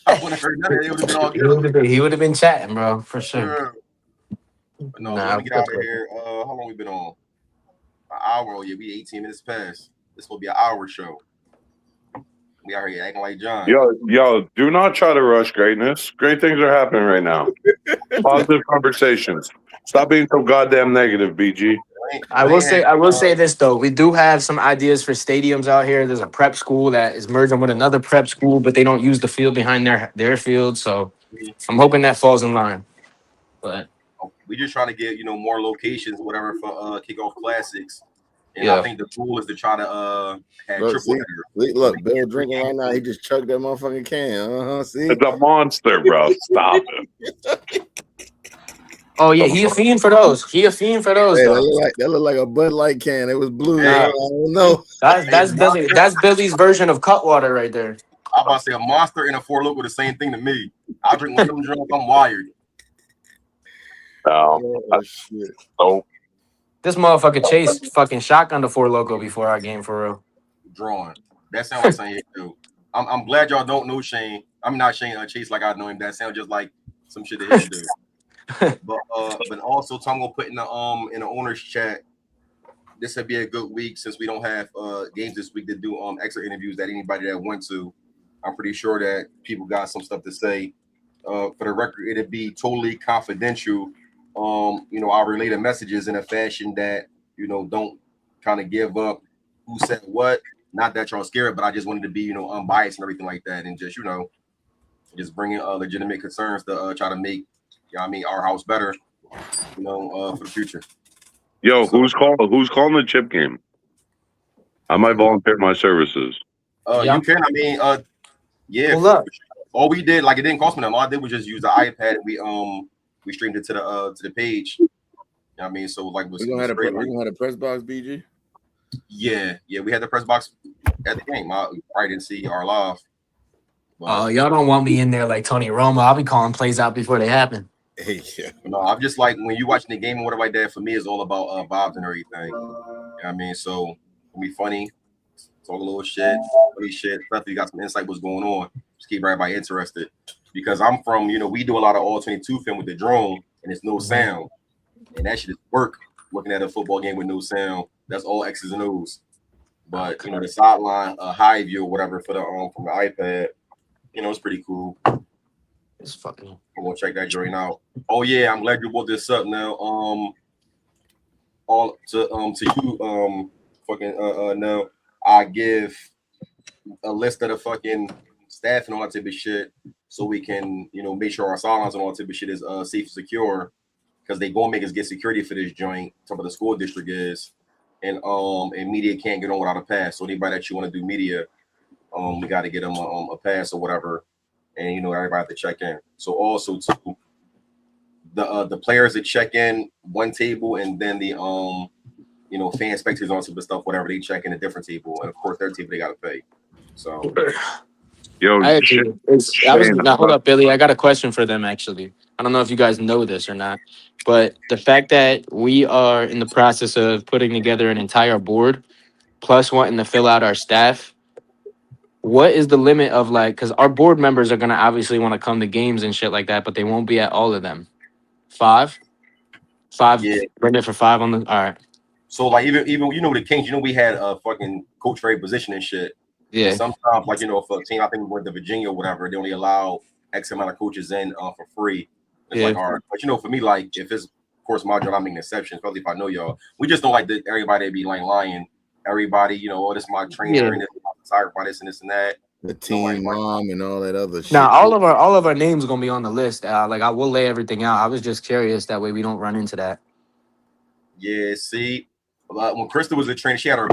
wouldn't have heard none of it. It would have been all good. He would have been chatting, bro, for sure. But no, let me get out of here. How long we been on? An hour. Oh, yeah, we 18 minutes past. This will be an hour show. We out here acting like John. Yo, do not try to rush greatness. Great things are happening right now. Positive conversations. Stop being so goddamn negative, BG. I will say this though. We do have some ideas for stadiums out here. There's a prep school that is merging with another prep school, but they don't use the field behind their field. So I'm hoping that falls in line. But we just trying to get more locations, whatever, for kickoff classics. And I think the goal is to try to have triple. Look, Bill drinking right now. He just chugged that motherfucking can. See, it's a monster, bro. Stop it. Oh yeah, he a fiend for those. Hey, that look like a Bud Light can. It was blue. I don't know. That's Billy's version of Cutwater right there. I'm about to say a Monster and a Four Loko the same thing to me. I drink one of them drinks, I'm wired. Shit. Oh. This motherfucker Chase fucking shotgun the Four Loko before our game for real. Drawing. That sounds like something too. I'm glad y'all don't know Shane. I'm not Shane Chase like I know him. That sounds just like some shit that he do. But also Tom gonna put in the owner's chat this would be a good week since we don't have games this week to do extra interviews that anybody that went to. I'm pretty sure that people got some stuff to say. For the record, it'd be totally confidential. I'll relay the messages in a fashion that don't kind of give up who said what. Not that y'all scared, but I just wanted to be unbiased and everything like that, and just bringing legitimate concerns to try to make our house better, for the future. Yo, who's calling the chip game? I might volunteer my services. You can. Yeah. Pull up. All we did, like, it didn't cost me nothing. All I did was just use the iPad. We streamed it to the page. So like we're gonna have a press box, BG. Yeah, we had the press box at the game. I probably didn't see our live. Oh, y'all don't want me in there like Tony Romo. I'll be calling plays out before they happen. Hey, yeah. No, I'm just like, when you watching the game or whatever like that, for me, it's all about vibes and everything. So it'll be funny. Talk a little shit, funny shit. Especially you got some insight what's going on. Just keep everybody interested. Because I'm from, we do a lot of all 22 film with the drone, and it's no sound. And that shit is work, looking at a football game with no sound. That's all X's and O's. But the sideline, high view or whatever for the from the iPad, it's pretty cool. It's fucking. I'm gonna check that joint out. Oh yeah, I'm glad you brought this up now. All to you, now I give a list of the fucking staff and all that type of shit, so we can make sure our sidelines and all that type of shit is safe and secure, because they gonna make us get security for this joint. Some of the school district is, and media can't get on without a pass. So anybody that you want to do media, we got to get them a pass or whatever, and everybody have to check in. So also too, the players that check in one table, and then the fan spectators on some stuff, whatever, they check in a different table, and of course their table they got to pay. So. Yo, hold up, Billy. I got a question for them, actually. I don't know if you guys know this or not, but the fact that we are in the process of putting together an entire board, plus wanting to fill out our staff, what is the limit of, like, because our board members are going to obviously want to come to games and shit like that, but they won't be at all of them. 5? Yeah. Bring it for 5 on the. All right. So like even the Kings, we had a fucking coach for every position and shit. Yeah. And sometimes, like, for a team, I think we went to Virginia or whatever, they only allow X amount of coaches in for free. It's like, all right. But for me, like, if it's, of course, my job, I make an exception, especially if I know y'all. We just don't like everybody to be like lying. Everybody, this is my trainer, and this is my photographer, this and this and that. The team mom and all that other shit. Now, all of our names are gonna be on the list. Like, I will lay everything out. I was just curious, that way we don't run into that. Yeah, see, when Krista was a trainer, she had her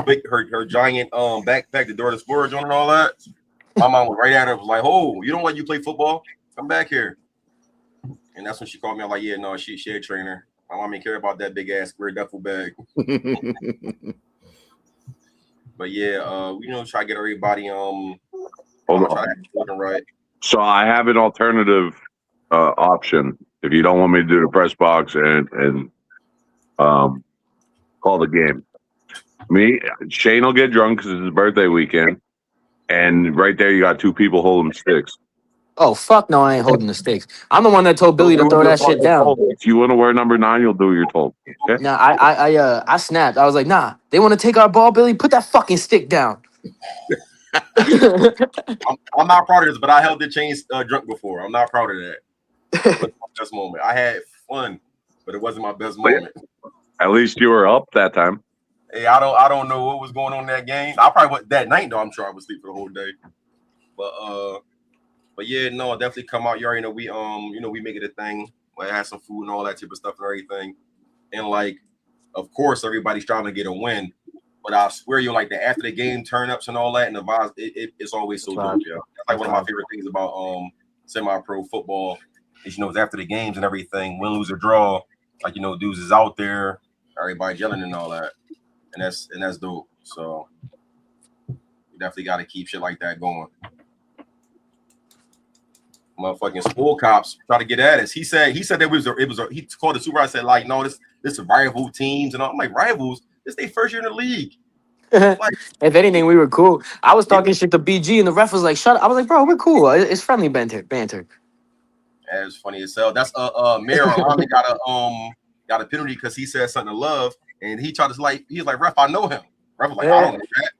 giant backpack, the door to storage on and all that. My mom was right at her, was like, "Oh, you don't let you play football? Come back here." And that's when she called me. I'm like, "Yeah, no, she a trainer. My mom didn't care about that big ass square duffel bag." But yeah, we try to get everybody hold on. Right. So I have an alternative option if you don't want me to do the press box and call the game. Shane will get drunk because it's his birthday weekend, and right there you got 2 people holding sticks. Oh, fuck no, I ain't holding the sticks. I'm the one that told Billy to throw that shit down. If you want to wear number 9, you'll do what you're told. Okay? Nah, I snapped. I was like, nah, they want to take our ball, Billy? Put that fucking stick down. I'm not proud of this, but I held the chains drunk before. I'm not proud of that. It was my best moment. I had fun, but it wasn't my best moment. At least you were up that time. Hey, I don't know what was going on in that game. I probably went that night though. I'm sure I was asleep for the whole day. But yeah, no, definitely come out. You already know we make it a thing. Like, have some food and all that type of stuff and everything. And like, of course, everybody's trying to get a win. But I swear, like, the after the game turn ups and all that, and the vibes, it's always so dope, yeah. That's like one of my favorite things about semi-pro football is it's after the games and everything, win, lose or draw, like dudes is out there, everybody yelling and all that, and that's dope. So you definitely got to keep shit like that going. Motherfucking school cops try to get at us. He said that he called the supervisor, said like, no, this is rival teams and all. I'm like, rivals? This they first year in the league. Like, if anything, we were cool. I was talking shit to BG, and the ref was like, "Shut up." I was like, "Bro, we're cool. It's friendly banter." That's funny as hell. That's Mayor Arami got a penalty because he said something to Love, And he tried to he's like, ref, I know him. Ref was like, I don't know that.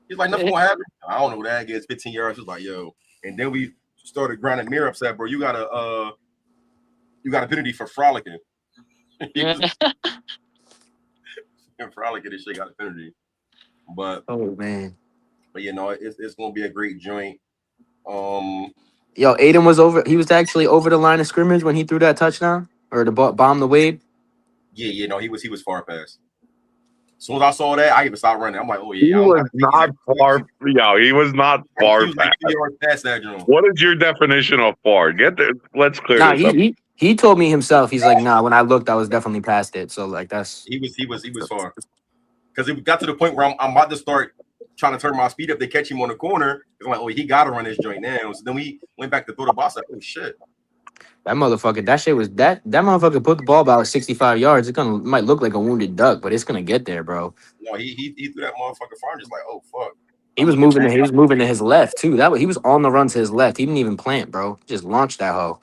He's like, nothing gonna happen. I don't know that. Gets 15 yards. He was like, yo. And then we started grinding mirror up, said, bro, you got a penalty for frolicking. Frolicking and shit got a penalty. But oh man. But it's gonna be a great joint. Yo, Aiden was over. He was actually over the line of scrimmage when he threw that touchdown or the bomb the Wade. Yeah, he was far past. As soon as I saw that, I even stopped running. I'm like, oh yeah. He was not far. Yo, he was not far past. Past that joint. What is your definition of far? Get there. Let's clear this up. He told me himself. He's like, nah. When I looked, I was definitely past it. So like that's he was far. Because it got to the point where I'm about to start trying to turn my speed up. They catch him on the corner. It's like, oh, he got to run this joint now. So then we went back to throw the ball. Like, oh shit. That motherfucker. That shit was that motherfucker put the ball about 65 yards. It might look like a wounded duck, but it's gonna get there, bro. No, he threw that motherfucker far. I'm just like, oh fuck. He was moving to his left too. He was on the run to his left. He didn't even plant, bro. Just launched that hoe.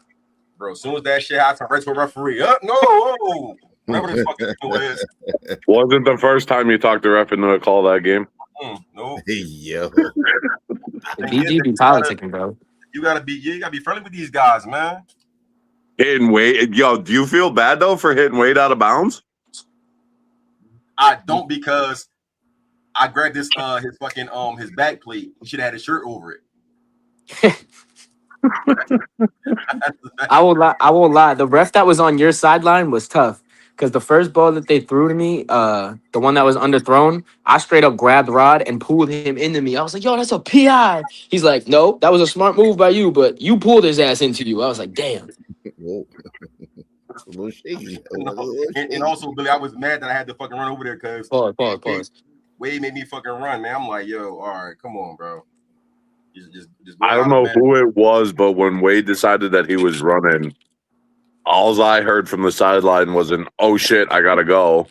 Bro, as soon as that shit happened, right to a referee. No. Whatever this fucking is. Wasn't the first time you talked to ref into a call that game? No. Yo. BG be politicking, bro. You gotta be friendly with these guys, man. Hitting Wade. Yo, do you feel bad though for hitting Wade out of bounds? I don't, because I grabbed his fucking his back plate. He should have had his shirt over it. I won't lie. The ref that was on your sideline was tough. Because the first ball that they threw to me, the one that was underthrown, I straight up grabbed Rod and pulled him into me. I was like, yo, that's a PI. He's like, no, that was a smart move by you, but you pulled his ass into you. I was like, damn. Whoa. A little shaky. And also, Billy, I was mad that I had to fucking run over there because Pause. Wade made me fucking run, man. I'm like, yo, all right, come on, bro. Just I don't know who it was, but when Wade decided that he was running, all I heard from the sideline was an "oh shit, I gotta go,"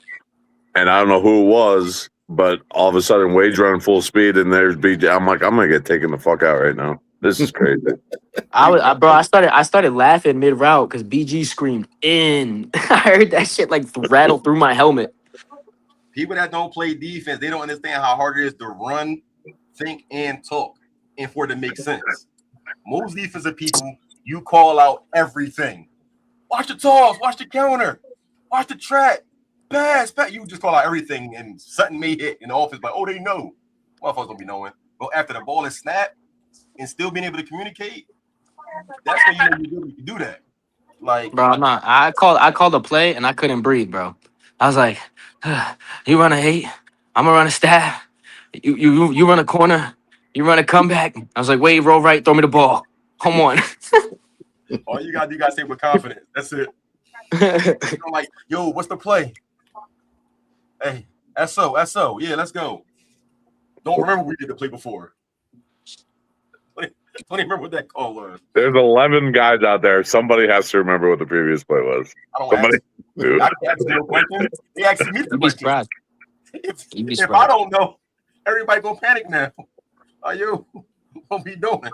and I don't know who it was, but all of a sudden Wade's running full speed, and there's BJ. I'm like, I'm gonna get taken the fuck out right now. This is crazy. I started laughing mid route because BG screamed in. I heard that shit like rattle through my helmet. People that don't play defense, they don't understand how hard it is to run, think, and talk, and for it to make sense. Most defensive people, you call out everything. Watch the toss, watch the counter, watch the track, pass. You just call out everything, and something may hit in the offense. Like, oh, they know. Motherfuckers don't be knowing. But after the ball is snapped and still being able to communicate, that's when you know you really can do that. Like, bro, I'm not. I called a play and I couldn't breathe, bro. I was like, you run a 8, I'm gonna run a stab. You run a corner, you run a comeback. I was like, wait, roll right, throw me the ball. Come on. all you gotta say with confidence. That's it. I'm like, yo, what's the play? Hey, SO, yeah, let's go. Don't remember we did the play before. Don't even remember what that call was. There's 11 guys out there. Somebody has to remember what the previous play was. Somebody. I can't ask no questions. They asked me the question. If I don't know, everybody gonna panic now. Are you? What we doing?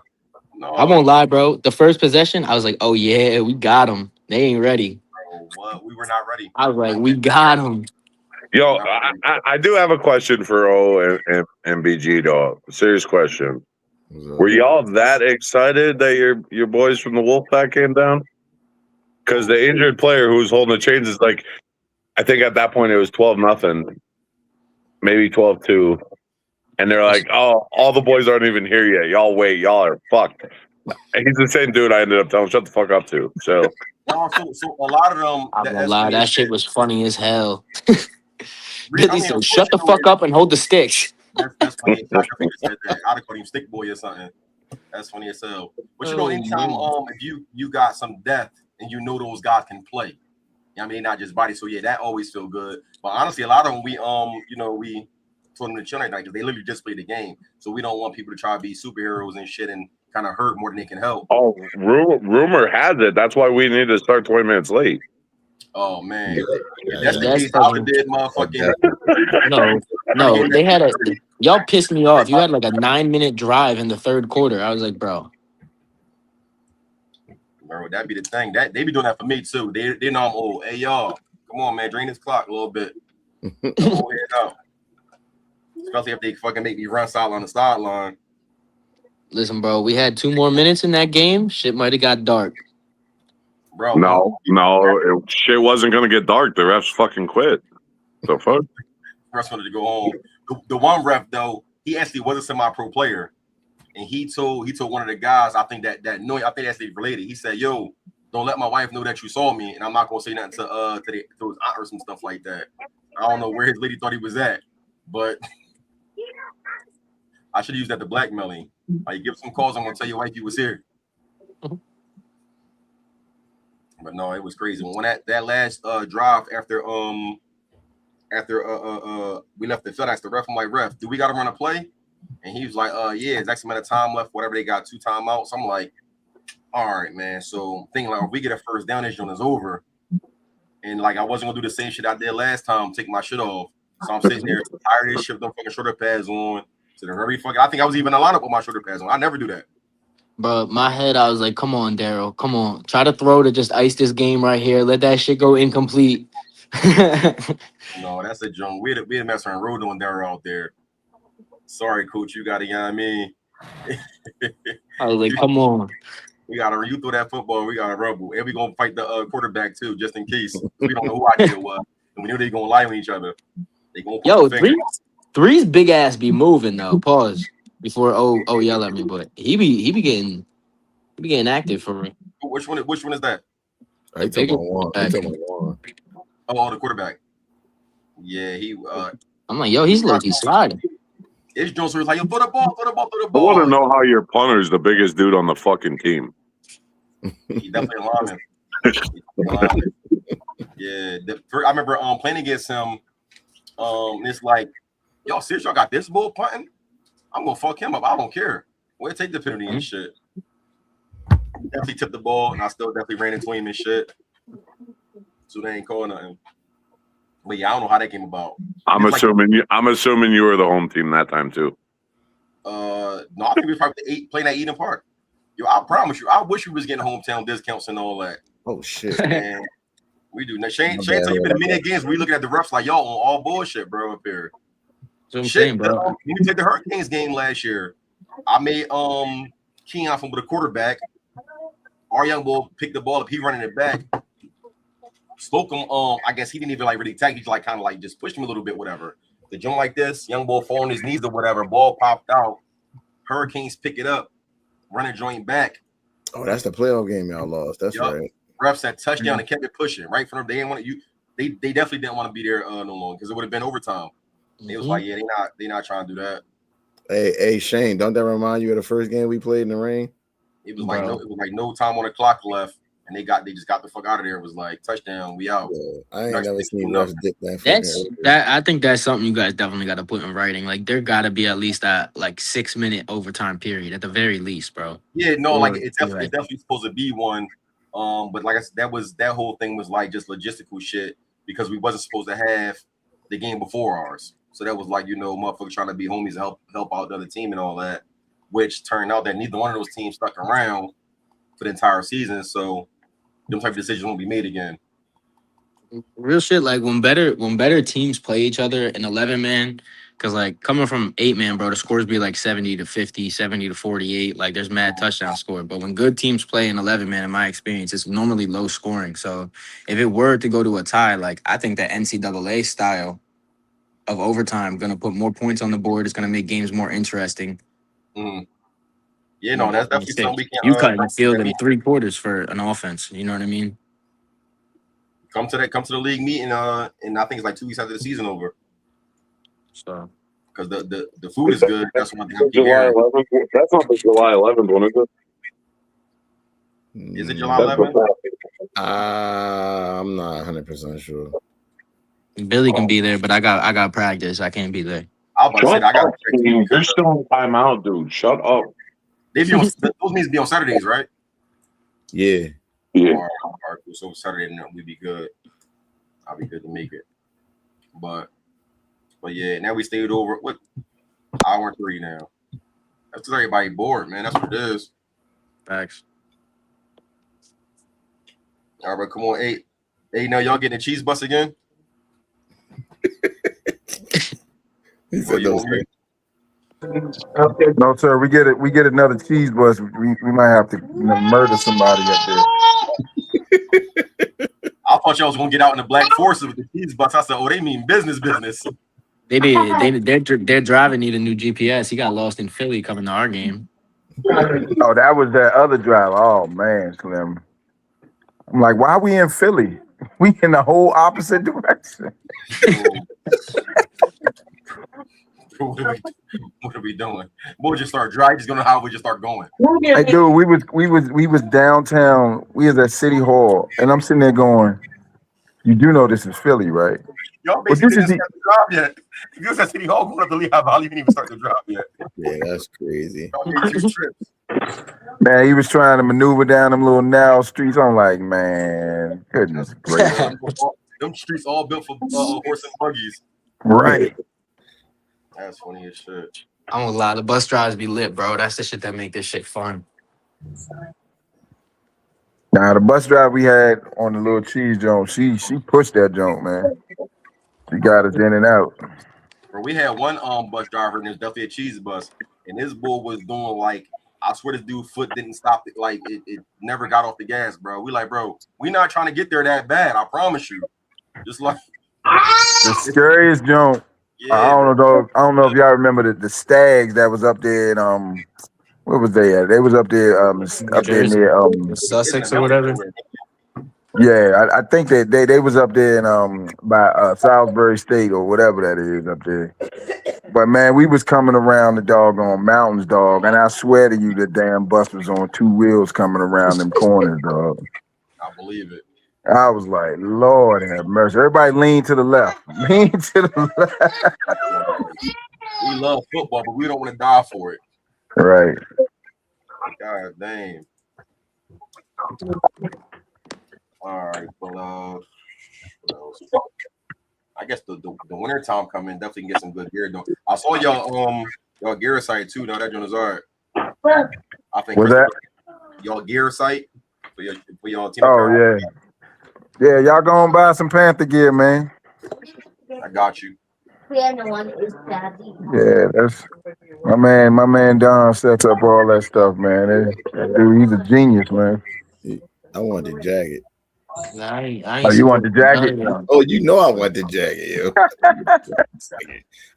No. I won't lie, bro. The first possession, I was like, oh yeah, we got them. They ain't ready. Oh, what? We were not ready. I was like, we got them. Yo, I do have a question for O and BG, dog. Serious question. Were y'all that excited that your boys from the Wolfpack came down? Because the injured player who was holding the chains is like, I think at that point it was 12-0, maybe 12-2. And they're like, oh, all the boys aren't even here yet. Y'all wait. Y'all are fucked. And he's the same dude I ended up telling, shut the fuck up to. So, so a lot of them. I'm gonna lie, that shit was funny as hell. Billy said, shut the fuck up and hold the sticks. That's funny. I think said that. I'd have called him stick boy or something. That's funny as hell. But you know, anytime if you got some depth and you know those guys can play, I mean, not just body. So yeah, that always feel good. But honestly, a lot of them we told them to chill night because they literally just played the game. So we don't want people to try to be superheroes and shit and kind of hurt more than they can help. Oh, rumor has it that's why we need to start 20 minutes late. Oh man, that's the case. I did, motherfucking. No, they had y'all pissed me off. You had like a 9-minute drive in the third quarter. I was like, bro, that'd be the thing. That they be doing that for me too. They know I'm old. Hey y'all, come on, man, drain this clock a little bit. The whole head out. Especially if they fucking make me run solid on the sideline. Listen, bro, we had 2 more minutes in that game. Shit might have got dark. Bro, Shit wasn't gonna get dark. The refs fucking quit. The fuck? Refs wanted to go home. The one ref though, he actually was a semi-pro player, and he told one of the guys, I think that actually related. He said, "Yo, don't let my wife know that you saw me, and I'm not gonna say nothing to his aunt or some stuff like that." I don't know where his lady thought he was at, but I should have used that to blackmail him. Like, give some calls. I'm gonna tell your wife you was here. But no, it was crazy. When that last drive after we left the FedEx, the ref, I'm like, "Ref, do we gotta run a play?" And he was like, yeah, it's X amount of time left, whatever. They got 2 timeouts. I'm like, all right, man. So thinking like, if we get a first down, this joint is over. And like, I wasn't gonna do the same shit I did last time, take my shit off. So I'm sitting there tired of this shit with them fucking shoulder pads on. So the very fucking, I think I was even in a lineup with my shoulder pads on. I never do that. Bro, my head, I was like, come on, Daryl. Come on. Try to throw to just ice this game right here. Let that shit go incomplete. No, that's a joke. We had a mess around road on Daryl out there. Sorry, coach. You got to, you know what I mean? I was like, come on. You throw that football. We got to rumble. And we going to fight the quarterback, too, just in case. We don't know who idea it was. And we knew they going to lie on each other. They going to Yo, three's big ass be moving, though. Pause. Before yell at me, but he be getting active for real. Which one is that? I talking about Juan. Oh, the quarterback. Yeah, I'm like, yo, he's low-key sliding. It's Jones was like, yo, throw the ball. I want to know how your punter's the biggest dude on the fucking team. He definitely a lineman. Yeah, I remember playing against him. It's like, y'all serious? Y'all got this bull punting? I'm gonna fuck him up. I don't care. We'll take the penalty and shit. Definitely tipped the ball, and I still definitely ran into him and shit. So they ain't calling nothing. But yeah, I don't know how that came about. I'm assuming you were the home team that time too. No, I think we were probably playing at Eden Park. Yo, I promise you, I wish we was getting hometown discounts and all that. Oh shit. And we do. Now, Shane tell you been in many games. We looking at the refs like y'all on all bullshit, bro, up here. Shit, bro. When we take the Hurricanes game last year, I made Keon from the quarterback. Our young boy picked the ball up. He running it back. Slocum, I guess he didn't even like really attack. He like kind of like just pushed him a little bit, whatever. The joint like this, young boy fall on his knees or whatever. Ball popped out. Hurricanes pick it up, run a joint back. Oh, that's the playoff game y'all lost. That's right. Refs said touchdown and kept it pushing right from them. They didn't want to. They definitely didn't want to be there no longer because it would have been overtime. They was like, yeah, they not trying to do that. Hey, Shane, don't that remind you of the first game we played in the rain? It was like no time on the clock left, and they just got the fuck out of there. It was like touchdown, we out. Yeah, I ain't never seen refs dip that. I think that's something you guys definitely got to put in writing. Like there got to be at least that like 6-minute overtime period at the very least, bro. Yeah, no, like it's definitely supposed to be one. But like I said, that whole thing was like just logistical shit because we wasn't supposed to have the game before ours. So that was like, motherfuckers trying to be homies to help out the other team and all that, which turned out that neither one of those teams stuck around for the entire season. So them type of decisions won't be made again. Real shit, like when better teams play each other in 11-man, because like coming from 8-man, bro, the scores be like 70-50, 70-48. Like there's mad touchdown score. But when good teams play in 11-man, in my experience, it's normally low scoring. So if it were to go to a tie, like I think the NCAA style of overtime gonna put more points on the board. It's gonna make games more interesting. Yeah, no, that's definitely something we can. You cut the field in 3 quarters for an offense. You know what I mean? Come to the league meeting, and I think it's like 2 weeks after the season over. So, because the food is good. That's one thing. July 11th. That's not the July 11th one, is it? Is it July 11th? I'm not 100% sure. Billy can be there, but I got practice. I can't be there. I was about to say I got. They're still on timeout, dude. Shut up. They be on those means be on Saturdays, right? Yeah. Yeah. All right, cool. So Saturday night we'd be good. I'll be good to make it. But yeah, now we stayed over what hour 3 now. That's because everybody bored, man. That's what it is. Facts. All right, come on, 8. Hey, now y'all getting a cheese bus again? He said no, sir. No, sir. We get another cheese bus. We might have to murder somebody up there. I thought y'all was gonna get out in the black forces with the cheese bus. I said, oh, they mean business. Their driver need a new GPS. He got lost in Philly coming to our game. Oh, that was that other driver. Oh man, Slim. I'm like, why are we in Philly? We in the whole opposite direction. What are we doing? We'll just start driving. Just gonna how we just start going. Hey, dude, we was downtown. We was at City Hall, and I'm sitting there going, "You do know this is Philly, right?" Y'all basically didn't start the drive yet. If you was at City Hall going up to Lehigh Valley, you didn't even start the drive yet. Yeah, that's crazy. Y'all made 2 trips. Man, he was trying to maneuver down them little narrow streets. I'm like, man, goodness gracious. Them streets all built for horse and buggies. Right. That's funny as shit. I'm gonna lie, the bus drives be lit, bro. That's the shit that make this shit fun. Now the bus driver we had on the little cheese joint, she pushed that joint, man. She got us in and out. Bro, we had one bus driver, and there's definitely a cheese bus, and this bull was doing like, I swear this dude foot didn't stop it, like it never got off the gas, bro. We like, bro, we not trying to get there that bad, I promise you. Just like the scariest joint. Yeah, I don't know if y'all remember the stags that was up there in where was they at? They was up there up there near Sussex or whatever. Yeah, I think they was up there in by Salisbury State or whatever that is up there. But man, we was coming around the doggone mountains, dog, and I swear to you, the damn bus was on 2 wheels coming around them corners, dog. I believe it. I was like, Lord have mercy. Everybody lean to the left. Lean to the left. We love football, but we don't want to die for it. Right. God damn. All right, well, what else? I guess the winter time coming, definitely can get some good gear though. I saw y'all gear site too. Now that joint is all right. I think what's that? Y'all gear site for y'all team. Oh yeah. Yeah, y'all go and buy some Panther gear, man. I got you. Yeah, that's my man Don sets up all that stuff, man. That dude, he's a genius, man. I want the jacket. I ain't Oh, you want the jacket? Oh, you know I want the jacket, yo.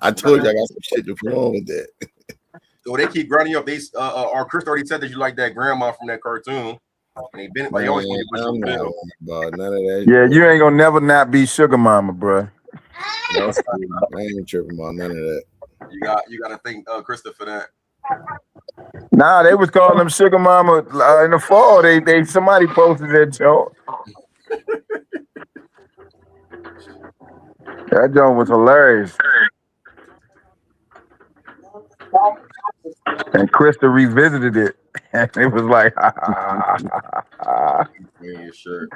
I told you I got some shit to put on with that. So they keep grinding you up. They our Chris already said that you like that grandma from that cartoon. And they been like always I'm not about none of that. Yeah, you ain't gonna never not be Sugar Mama, bro. I ain't tripping about none of that. You got to thank Krista for that. Nah, they was calling them Sugar Mama in the fall. They somebody posted that joke. That joke was hilarious. And Krista revisited it, and it was like, Yeah, sure.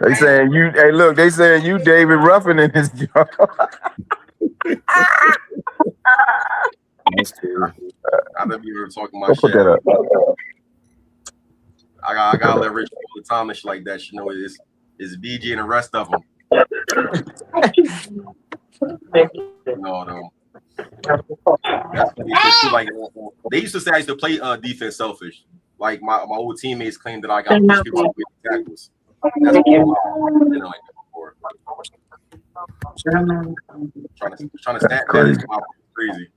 They saying you. Hey, look, they saying you David Ruffin in this job. That's true. I never even talking my Go put shit. that up. I gotta let Rich all the time and shit like that. You know, it's BG and the rest of them. No. That's like they used to say I used to play defense selfish. Like my old teammates claimed that I got pushed people out with tackles. That's what I didn't like that before. Trying to stat crazy. Crazy.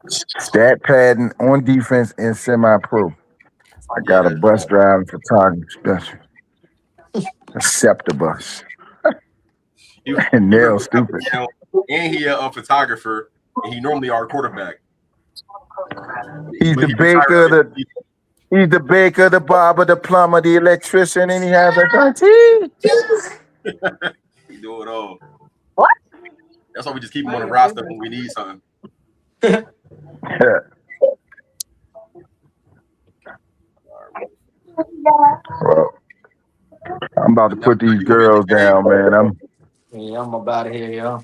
Stat padding on defense in semi-pro. I got a bus driving photography special. Accept the bus. And Nail stupid. And he a photographer, and he normally our quarterback. He's the baker, the barber, the plumber, the electrician, and he has a He do it all. What? That's why we just keep him on the roster when we need something. Well, I'm about to put these girls down, man. I'm about to here, yo.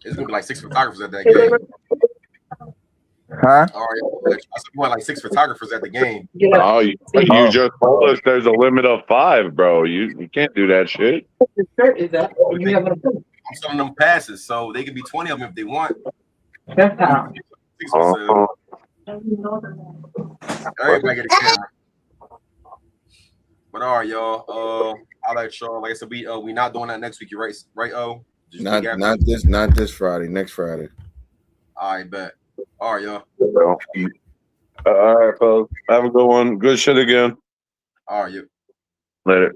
It's gonna be like 6 photographers at that game. Huh? All right. I said we want like 6 photographers at the game. Oh, you just told us there's a limit of 5, bro. You can't do that shit. I'm selling them passes, so they could be 20 of them if they want. 6 for sale. Everybody get a camera. But all right, y'all. I'll let y'all. Like I said, we not doing that next week. You right? Oh, not this Friday. Next Friday. All right, bet. All right, y'all. All right, folks. Have a good one. Good shit again. All right, you. Later.